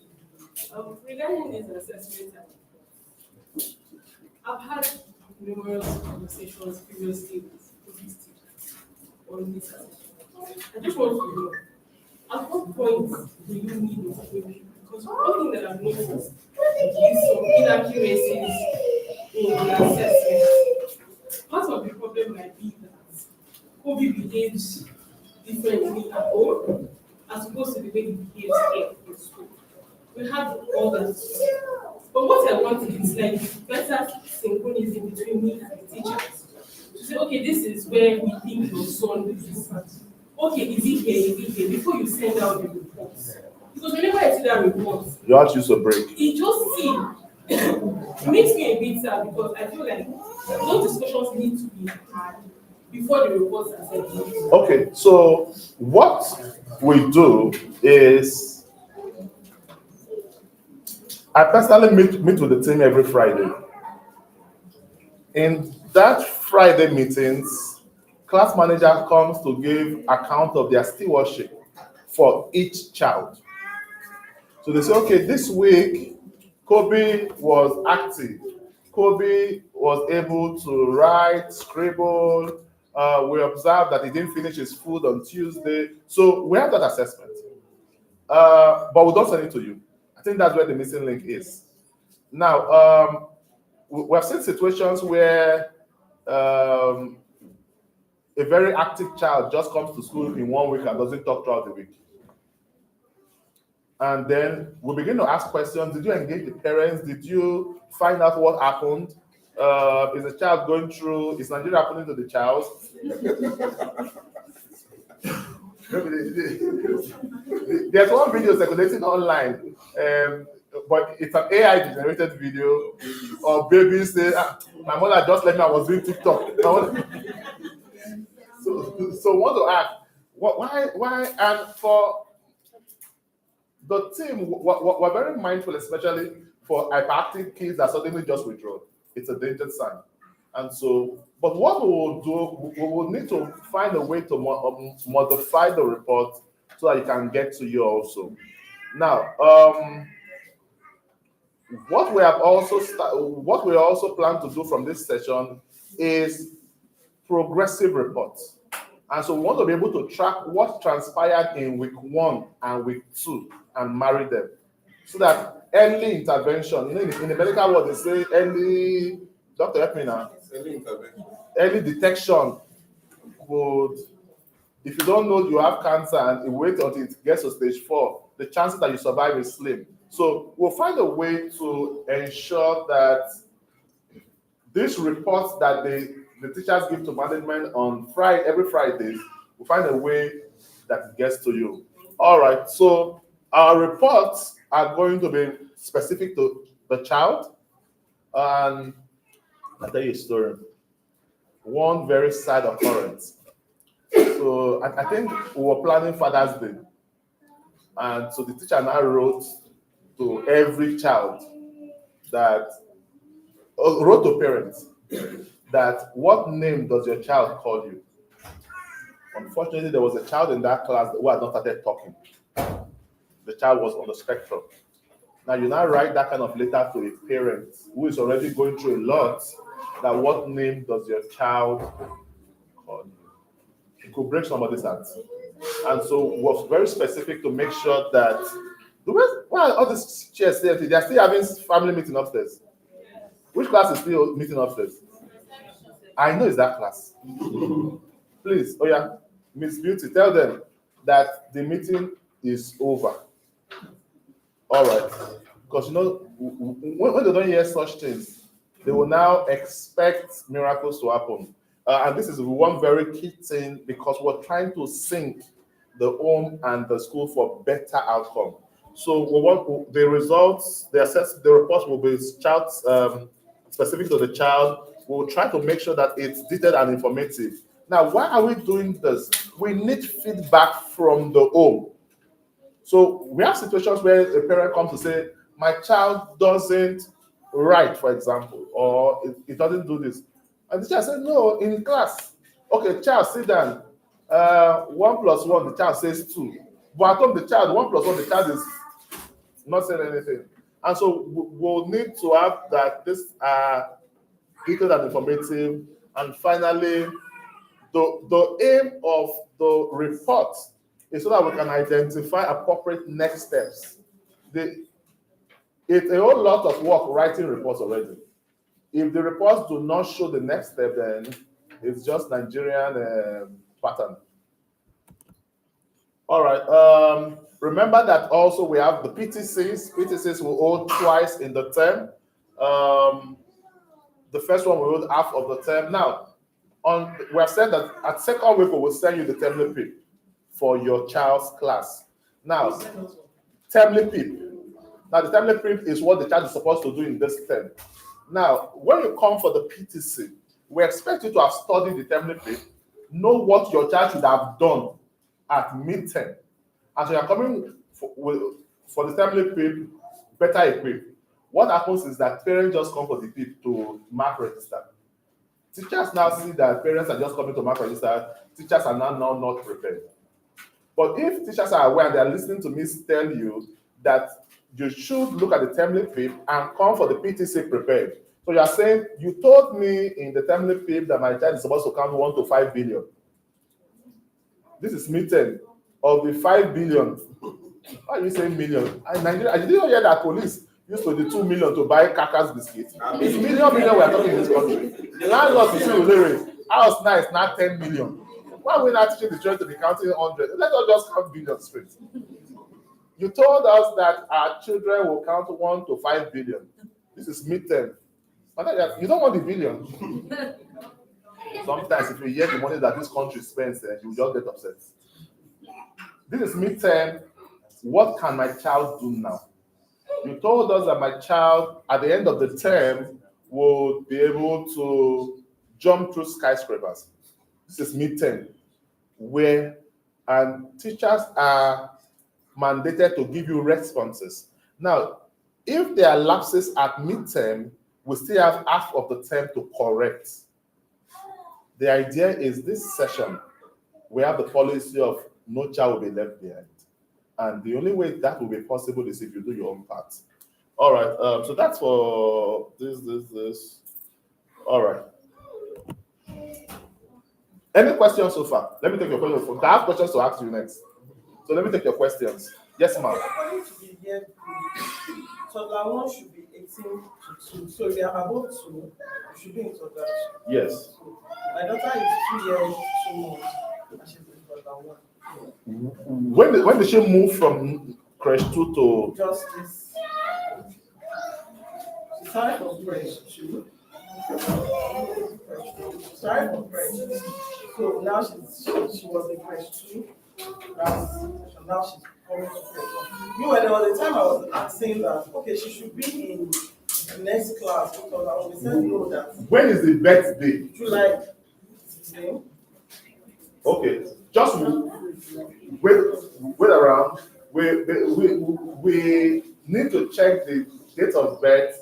Regarding this assessment, I've had numerous conversations previously with these teachers on this assessment. I just want to know, at what point do you need motivation? Because one thing that I've noticed is some inaccuracies in the assessment. Part of the problem might be that Kobe behaves differently at home as opposed to the way he behaves here in school. We have all that stuff. But what I want is like better synchronism between me and the teachers. To say, okay, this is where we think your son is. Okay, is he here? Is he here? Before you send out the reports. Because whenever I see that report, you have to use a break. it just it makes me a bit sad because I feel like those discussions need to be had before the reports are sent. Okay, so what we do is I personally meet with the team every Friday. In that Friday meetings, class manager comes to give account of their stewardship for each child. So they say, okay, this week, Kobe was active. Kobe was able to write, scribble. We observed that he didn't finish his food on Tuesday. So we have that assessment. But we don't send it to you. I think that's where the missing link is. Now, we have seen situations where a very active child just comes to school in 1 week and doesn't talk throughout the week. And then we begin to ask questions. Did you engage the parents? Did you find out what happened? Is the child going through? Is Nigeria happening to the child? There's one video circulating online, but it's an AI generated video of babies saying, my mother just let me, I was doing TikTok. So want to ask, why, and for the team, we're very mindful, especially for hyperactive kids that suddenly just withdraw. It's a danger sign. And so, but what we will do, we will need to find a way to modify the report so that it can get to you also. Now, what we also plan to do from this session is progressive reports. And so we want to be able to track what transpired in week 1 and week 2 and marry them. So that early intervention, in the medical world, they say early, Dr. help me now. Early intervention. Early detection would, if you don't know you have cancer and you wait until it gets to stage 4, the chances that you survive is slim. So we'll find a way to ensure that these reports that the teachers give to management on every Friday, we'll find a way that it gets to you. All right, so our reports are going to be specific to the child. And I'll tell you a story. One very sad occurrence. So I think we were planning Father's Day. And so the teacher now wrote to every child wrote to parents that what name does your child call you? Unfortunately, there was a child in that class who had not started talking. The child was on the spectrum. Now you now write that kind of letter to a parent who is already going through a lot, that what name does your child call you? it could break somebody's heart. And so was very specific to make sure that why are all these chairs still empty? They are still having family meeting upstairs. Which class is still meeting upstairs? I know it's that class. Please, oh yeah, Miss Beauty, tell them that the meeting is over. All right. Because you know, when they don't hear such things, they will now expect miracles to happen. And this is one very key thing because we're trying to sync the home and the school for better outcome. So we want the results, the reports will be child specific to the child. We'll try to make sure that it's detailed and informative. Now, why are we doing this? We need feedback from the home. So we have situations where a parent comes to say, my child doesn't write, for example, or it doesn't do this. And the child said, no, in class. Okay, child, sit down. 1 plus 1, the child says 2. But at home, the child, 1 plus 1, the child is not saying anything. And so we'll need to have that this detailed and informative. And finally, the aim of the report is so that we can identify appropriate next steps. It's a whole lot of work writing reports already. If the reports do not show the next step, then it's just Nigerian pattern. All right. Remember that also we have the PTCs. PTCs will hold twice in the term. The first one will hold half of the term. Now, we have said that at second week we will send you the template PIP for your child's class. Now, template PIP. Now, the template PIP is what the child is supposed to do in this term. Now, when you come for the PTC, we expect you to have studied the template PIP, know what your child should have done at midterm. And so you're coming for the template PIP better equipped. What happens is that parents just come for the PIP to mark register. Teachers now see that parents are just coming to mark register. Teachers are now not prepared. But if teachers are aware and they are listening to me tell you that you should look at the template PIP and come for the PTC prepared. So you are saying, you told me in the template PIP that my child is supposed to count 1 to 5 billion. This is midterm of the 5 billion. Why are you saying million? In Nigeria, I didn't hear that police used to do 2 million to buy Kaka's biscuits. It's million we are talking in this country. The landlord is still lyrics. House now is not 10 million. Why are we not teaching the children to be counting 100? Let us just count billion straight. You told us that our children will count 1 to 5 billion. This is midterm. You don't want the billion. Sometimes if you hear the money that this country spends, you just get upset. This is midterm. What can my child do now? You told us that my child, at the end of the term, will be able to jump through skyscrapers. This is midterm, where teachers are mandated to give you responses. Now, if there are lapses at midterm, we still have half of the term to correct. The idea is this session, we have the policy of no child will be left behind. And the only way that will be possible is if you do your own part. All right, so that's for this. All right. Any questions so far? Let me take your questions. I have questions to ask you next. So let me take your questions. Yes, ma'am. According to the year, toddler 1 should be 18 to 2. So if they are above 2, you should be in toddler 2. Yes. So my daughter is 2 years, 2 months, and she's in toddler 1. When did she move from creche 2 to? Just this. She started from creche 2. Started from creche. So now she was in creche 2. Now she's coming to creche 1. There was a time I was saying that, okay, she should be in the next class because I was saying no that. When is the birthday? July. Okay, just wait around. We need to check the date of birth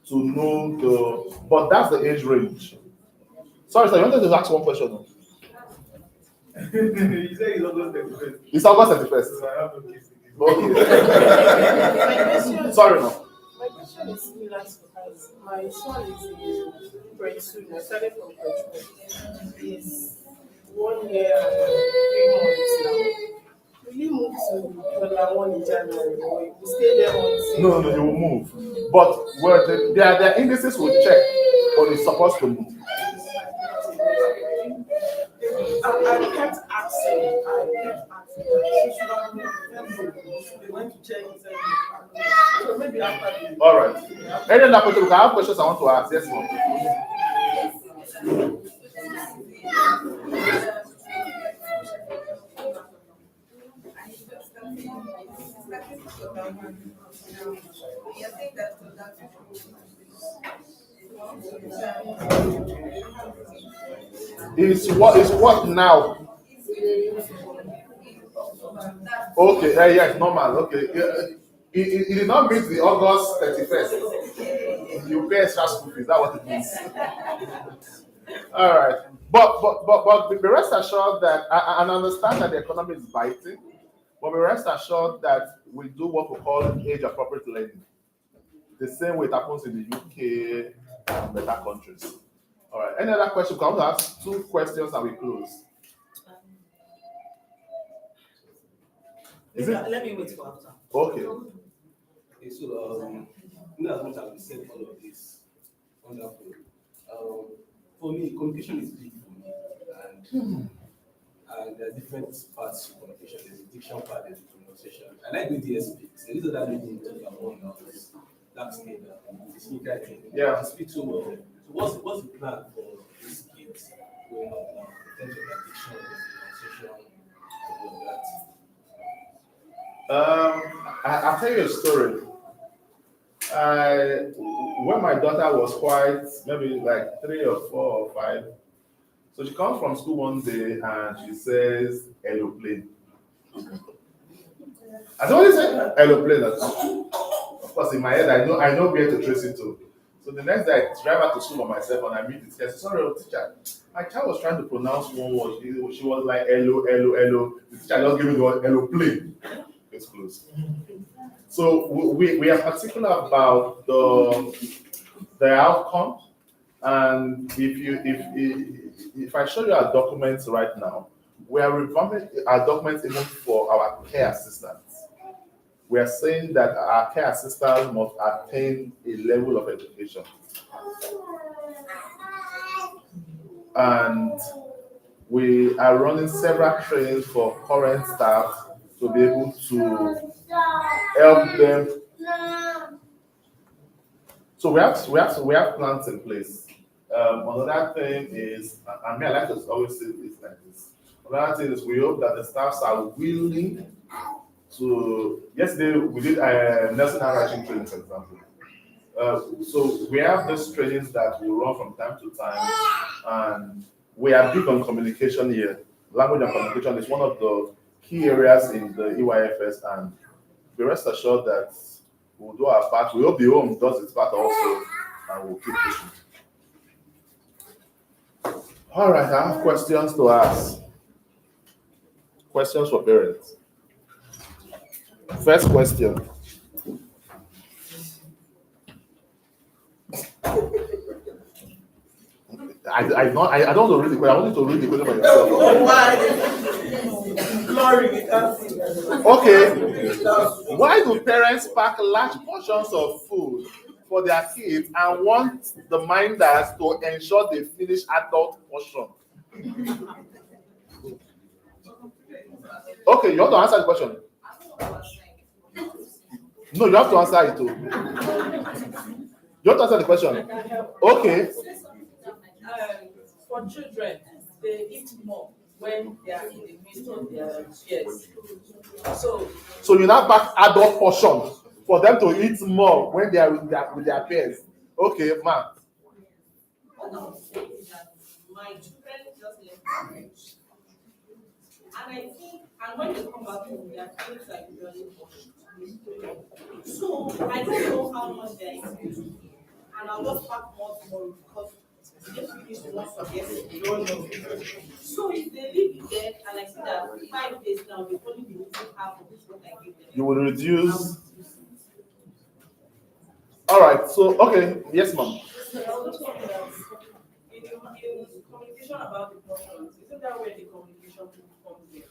to know but that's the age range. Sorry, sir, you wanted to ask one question? You said it's August 31st. It's August 31st. So I have no case. Okay. Sorry, no. My question is similar to hers. My son is in grade 2. I started from grade 1. 1 year and 3 months now. Will you move to Dollar One in January or you will stay there until? No, you will move. But well, their indices will check, but it's supposed to move. I kept asking. She should have moved. They went to check and said, so maybe after the. All right. Any other question? I have questions I want to ask. Yes, ma'am. Is what now? Okay, yes, normal. Okay. It did not meet the August 31st. You pay extra school fees. That's what it means. All right. But be rest assured that I understand that the economy is biting, but be rest assured that we do what we call age appropriate learning. The same way it happens in the UK and better countries. All right. Any other question? Can we ask 2 questions and we close? Let me wait for after. Okay. Okay, so in as much as we said all of this, wonderful. For me, communication is big for me, and there are different parts to communication. There's the diction part, there's the pronunciation. I like the DSP. So these are that lady talking about now, this dark skin, the sneaker thing. Yeah. They speak so well. So what's the plan for these kids going up now in terms of their diction, their pronunciation, and all that? I'll tell you a story. When my daughter was quite maybe like 3 or 4 or 5, so she comes from school one day and she says aeroplane. I said, what is it? Aeroplane. Of course, in my head, I know where to trace it to. So the next day, I drive her to school by myself and I meet the teacher. I said, sorry, teacher, my child was trying to pronounce one word. She was like hello. The teacher just gave me the word aeroplane. It's close. So we are particular about the outcome, and if I show you our documents right now, we are revamping our documents even for our care assistants. We are saying that our care assistants must attain a level of education, and we are running several trainings for current staff to be able to help them. So we have plans in place. Another thing is, I like to always say this like this. Another thing is we hope that the staffs are willing to. Yesterday we did nursing and writing training, for example. So we have these trainings that we run from time to time, and we are big on communication here. Language and communication is one of the key areas in the EYFS, and be rest assured that we'll do our part. We hope the home does its part also, and we'll keep pushing. All right, I have questions to ask. Questions for parents. First question. I don't want to read the question. I want you to read the question by yourself. Oh, why? Glory, we can't see that. Okay. Why do parents pack large portions of food for their kids and want the minders to ensure they finish adult portion? Okay, you want to answer the question? No, you have to answer it too. You have to answer the question. Okay. For children, they eat more when they are in the midst of their peers. So you now pack adult portion for them to eat more when they are with their peers. Okay, ma. What I'm saying is that my children just left college. And I think, and when they come back home, their things are usually washed. So I don't know how much they are eating. And I'll just pack more tomorrow because they finish the one for yesterday. They don't know. So if they leave it there, and I see that 5 days now, they've only been eating half of what I give them. You will reduce. All right. So okay. Yes, ma'am. So I was just wondering that in communication about the portions, isn't wonder where the communication comes in.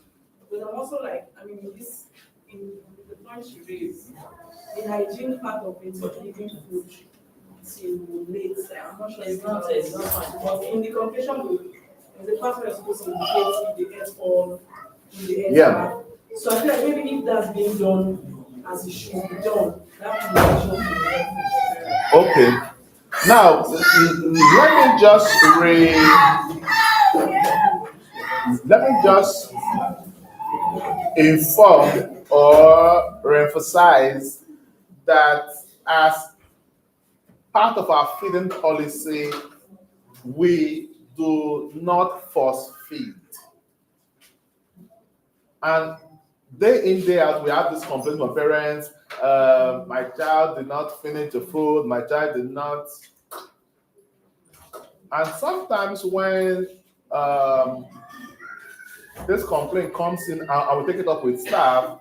But I'm also like, I mean, in the point she raised, the hygiene part of it, of giving food till late, I'm not sure it's not fine. But in the communication book, the pastor is supposed to indicate if they get all in the end. Yeah. So I feel like maybe if that's being done as it should be done, that communication will be helpful. Okay. Now, let me just inform or reemphasize that as part of our feeding policy, we do not force feed. And day in, day out, we have this complaint from parents, my child did not finish the food, my child did not. And sometimes when this complaint comes in, I will take it up with staff,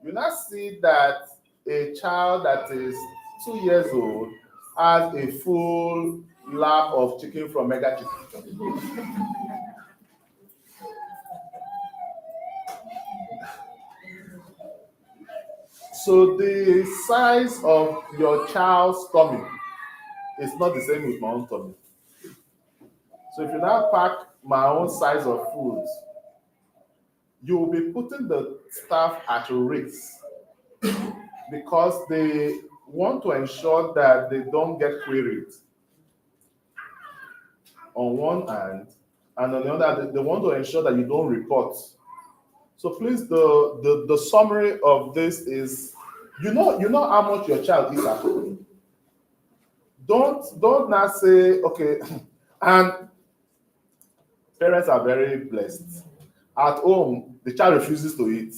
you now see that a child that is 2 years old has a full lap of chicken from Mega Chicken. So the size of your child's tummy is not the same with my own tummy. So if you now pack my own size of food, you will be putting the staff at risk because they want to ensure that they don't get queried on one hand, and on the other, they want to ensure that you don't report. So please, the summary of this is, you know how much your child eats at home. Don't now say, okay, and parents are very blessed. At home, the child refuses to eat.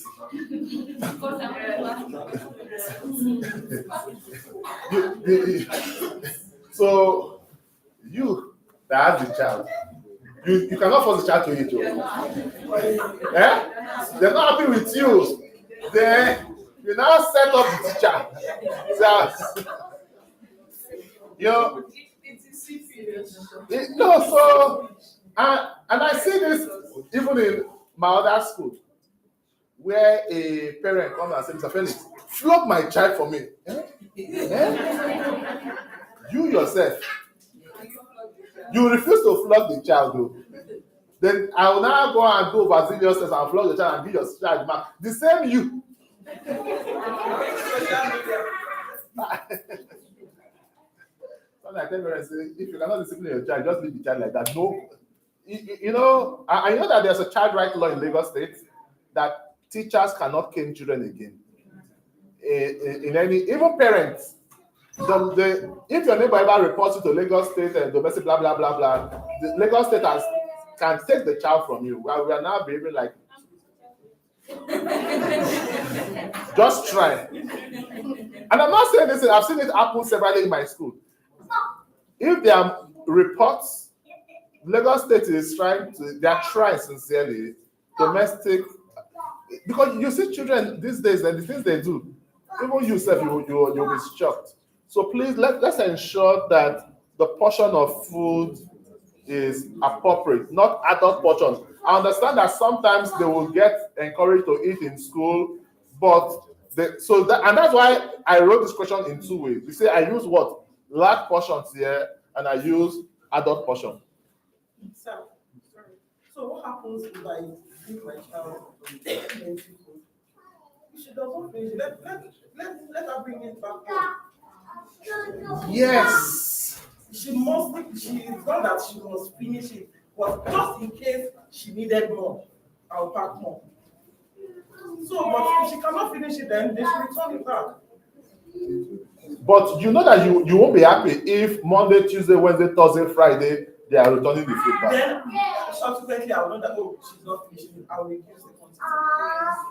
So you that has the child, you cannot force the child to eat. Eh? They're not happy with you. Then you now set up the teacher. So, no, so and I see this even in my other school, where a parent comes and says, Mr. Felix, flog my child for me. Eh? You yourself, you refuse to flog the child, though. Then I will now go and do overzealous and flog the child and give your child mark. The same you. Sometimes I tell parents, if you cannot discipline your child, just leave the child like that. No. You know, I know that there's a child right law in Lagos State that teachers cannot cane children again. In any, even parents, if your neighbor ever reports you to Lagos State and domestic blah blah blah blah, the Lagos State can take the child from you. We are now behaving like, just try. And I'm not saying this, I've seen it happen severally in my school. If there are reports, Lagos State is they are trying sincerely, domestic, because you see children these days and the things they do, even yourself, you'll be shocked. So please, let's ensure that the portion of food is appropriate, not adult portions. I understand that sometimes they will get encouraged to eat in school, but and that's why I wrote this question in two ways. You say I use what? Large portions here, and I use adult portion. So what happens if I give my child plenty food? If she doesn't finish, let her bring it back home. Yes. It's not that she must finish it, but just in case she needed more, I'll pack more. So, but if she cannot finish it, then they should return it back. But you know that you won't be happy if Monday, Tuesday, Wednesday, Thursday, Friday, they are returning the food back. Then, subsequently, I will know that, she's not finishing it. I will reduce the quantity.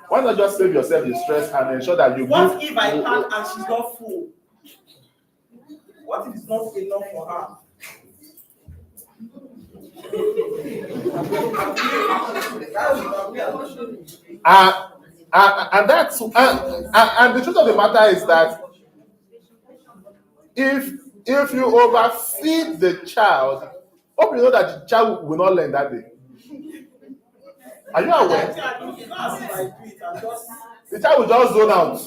Why not just save yourself the stress and ensure that you What if I can't and she's not full? What if it's not enough for her? And that's and the truth of the matter is that if you overfeed the child, hope you know that the child will not learn that day. Are you aware? The child will just zone out.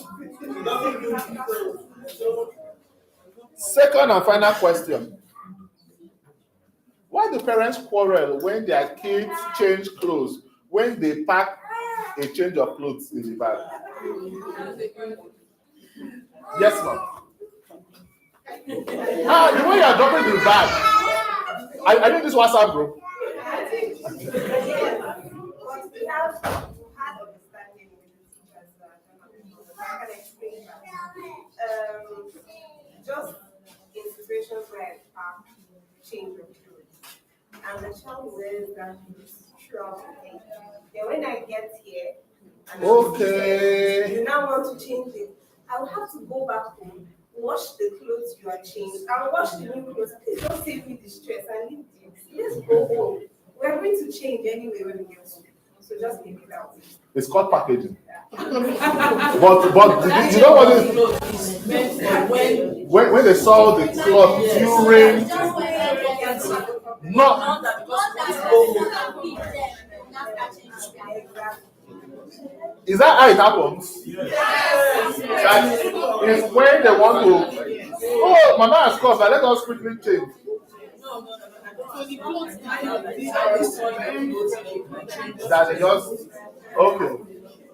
Second and final question. Why do parents quarrel when their kids change clothes when they pack a change of clothes in the bag? Yes, ma'am. The way you are dropping the bag. I think this WhatsApp group. Just in situations where I have change of clothes and the child wears that clothes throughout the day. Then when I get here and Okay. you now want to change it, I will have to go back home, wash the clothes you are changed, and wash the new clothes. Please don't save me the stress and leave the let's go home. We're going to change anyway when we get home. So just leave it out. It's called packaging. but you know what it is? When they saw the cloth during not is that how it happens? That is when they want to Mama has come, let us quickly change. That just okay.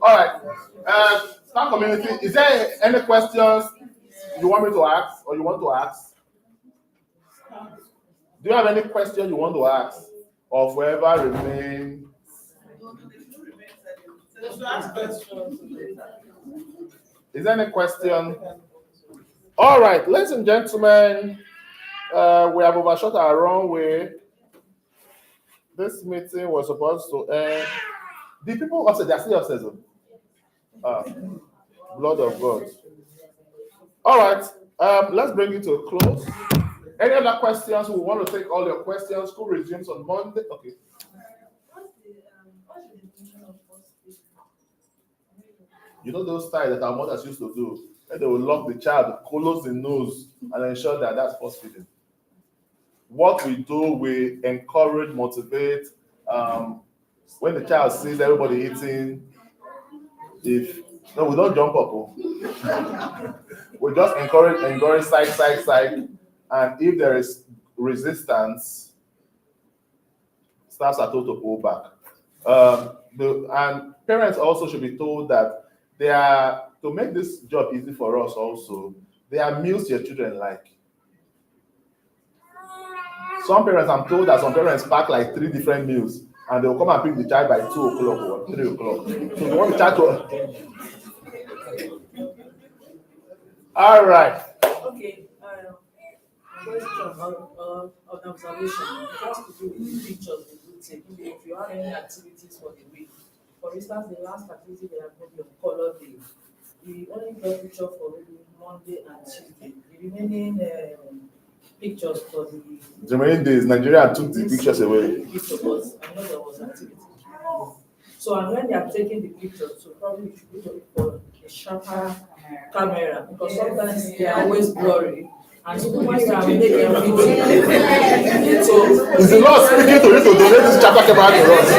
All right. Star community, is there any questions you want me to ask or you want to ask? Do you have any question you want to ask or forever remain? Is there any question? All right, ladies and gentlemen, we have overshot our runway. This meeting was supposed to end. The people upstairs, they are still upstairs. Blood of God. All right, let's bring it to a close. Any other questions? We want to take all your questions. School resumes on Monday. Okay. You know those styles that our mothers used to do? And they will lock the child, close the nose, and ensure that that's force feeding. What we do, we encourage, motivate. When the child sees everybody eating, no, we don't jump up. We just encourage, side. And if there is resistance, staffs are told to pull back. And parents also should be told that to make this job easy for us also, there are meals your children like. Some parents, I'm told that some parents pack like 3 different meals and they'll come and pick the child by 2 o'clock or 3 o'clock. So they want the child to. All right. Okay. Question or observation. It has to do with pictures we do take. If you have any activities for the week, for instance, the last activity we have got your color day. We only got picture for Monday and Tuesday. The remaining pictures for the remaining days, Nigeria took the pictures away. I know there was activity. So, and when they are taking the pictures, so probably you should look for a sharper camera because sometimes they are always blurry. And so when you are making video, is the Lord speaking to you to donate this chapter camera to us?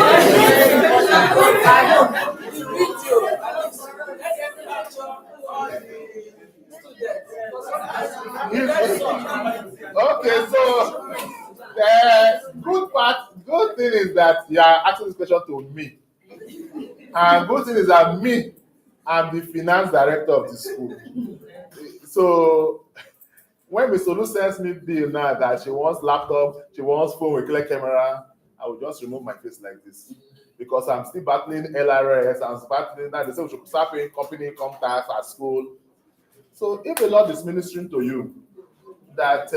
Okay, so the good thing is that you are asking this question to me. And good thing is that me, I'm the finance director of the school. So when Ms. Olu sends me bill now that she wants laptop, she wants phone with clear camera, I will just remove my face like this. Because I'm still battling LRS, I'm battling that. They say we should start paying company income tax at school. So if the Lord is ministering to you that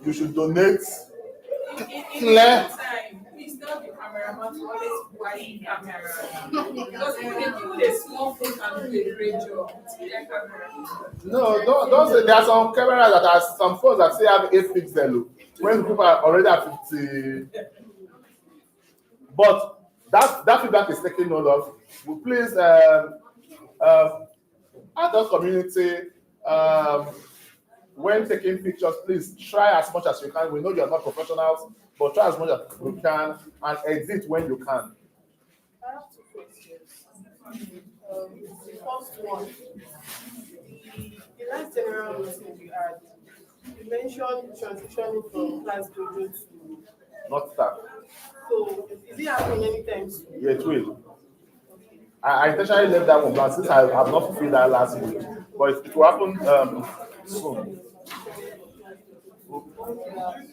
you should donate clear. Please tell the cameraman to always wide camera. Because if they do the small phone and do a great job, clear camera. No, don't say there are some cameras that are some phones that say have 8 pixels when people are already at 50. But that feedback is taken note of. Well, please adult community, when taking pictures, please try as much as you can. We know you are not professionals, but try as much as you can and edit when you can. The first one, the last general meeting we had, you mentioned transitioning from class dojo to, not staff. so is it happening anytime soon? Yeah, it will. I intentionally left that one blank since I have not fulfilled that last week, but it will happen soon.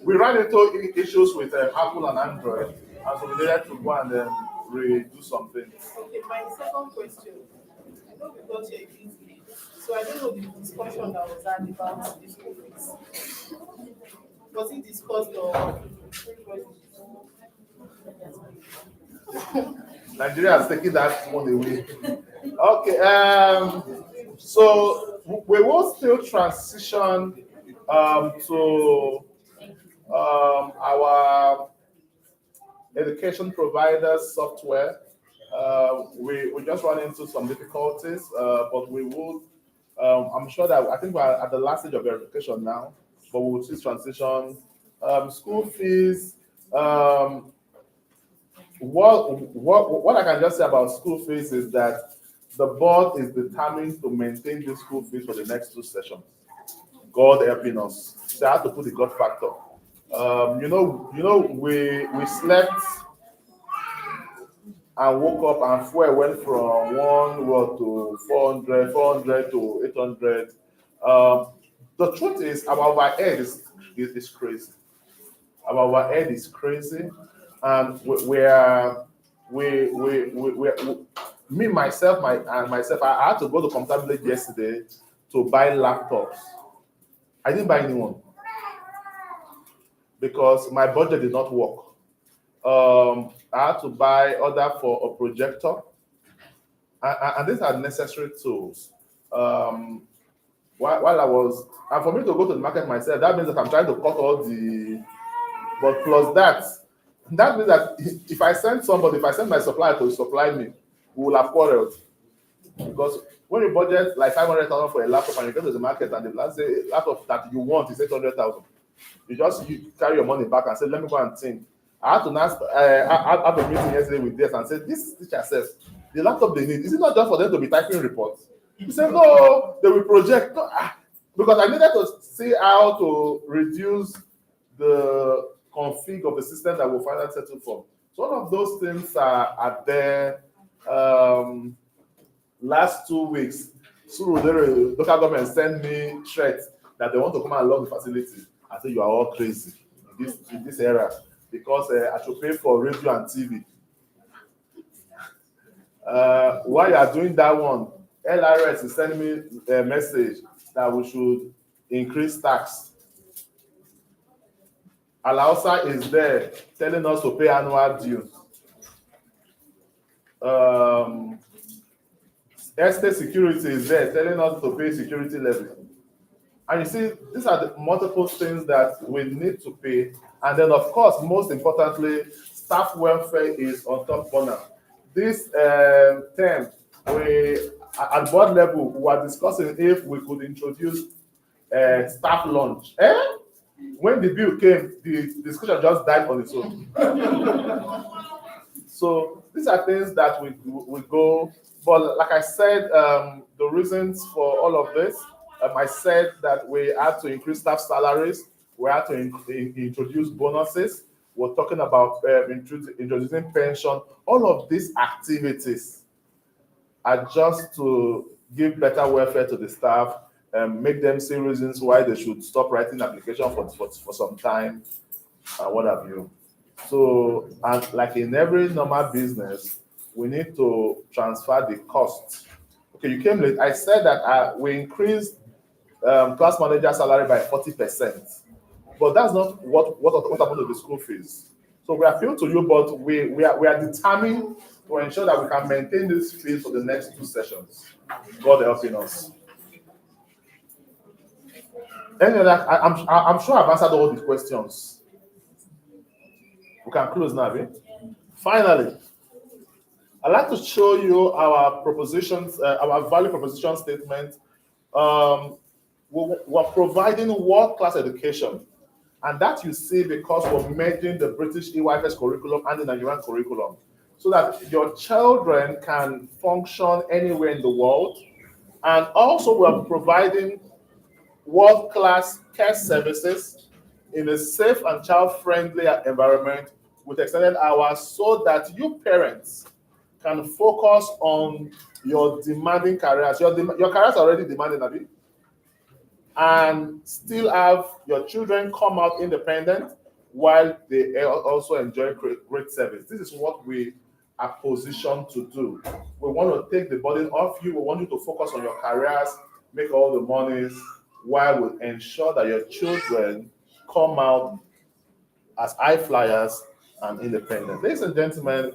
We ran into issues with Apple and Android, and so we needed to go and redo something. Okay, my second question, I know we got here a bit late, so I don't know the discussion that was had about the school fees. Was it discussed or? Nigeria has taken that money away. Okay, so we will still transition to our education providers software. We just run into some difficulties, but we will. I'm sure that I think we're at the last stage of verification now, but we will see transition. School fees. What I can just say about school fees is that the board is determined to maintain the school fees for the next 2 sessions. God helping us. So I have to put the God factor. We slept and woke up and fuel went from 1 to 400 to 800. The truth is, our overhead is crazy. Our overhead is crazy, and me myself, I had to go to Computer Village yesterday to buy laptops. I didn't buy anyone because my budget did not work. I had to buy order for a projector, and these are necessary tools. While I was, and for me to go to the market myself, that means that I'm trying to cut all the, but plus that means that if I send my supplier to supply me, we will have quarreled. Because when you budget like 500,000 for a laptop and you go to the market and the laptop that you want is 800,000, you carry your money back and say, let me go and think. I had to ask, I had a meeting yesterday with this and said, this teacher says, the laptop they need, is it not just for them to be typing reports? He said, no, they will project. No, because I needed to see how to reduce the config of the system that we'll finally settle for. So all of those things are there. Last 2 weeks, the local government sent me threats that they want to come and lock the facility. I said, you are all crazy in this era because I should pay for radio and TV. While you are doing that one, LRS is sending me a message that we should increase tax. Alausa is there telling us to pay annual dues. Estate security is there telling us to pay security levy. And you see, these are the multiple things that we need to pay. And then, of course, most importantly, staff welfare is on top burner. This term, at board level, we were discussing if we could introduce staff lunch. When the bill came, the discussion just died on its own. So these are things that we go. But like I said, the reasons for all of this, I said that we had to increase staff salaries, we had to introduce bonuses, we're talking about introducing pension. All of these activities are just to give better welfare to the staff, make them see reasons why they should stop writing application for some time, what have you. So, and like in every normal business, we need to transfer the cost. Okay, you came late. I said that we increased class manager salary by 40%, but that's not what happened to the school fees. So we appeal to you, but we are determined to ensure that we can maintain this fees for the next 2 sessions. God helping us. Anyway, I'm sure I've answered all the questions. We can close now, eh? Finally, I'd like to show you our propositions, our value proposition statement. We're providing world-class education, and that you see because we're merging the British EYFS curriculum and the Nigerian curriculum. so that your children can function anywhere in the world. And also, we're providing world-class care services in a safe and child-friendly environment with extended hours so that you parents can focus on your demanding careers. Your careers are already demanding, Abi, and still have your children come out independent while they also enjoy great service. This is what we are positioned to do. We want to take the burden off you. We want you to focus on your careers, make all the monies, while we ensure that your children come out as high flyers and independent. Ladies and gentlemen,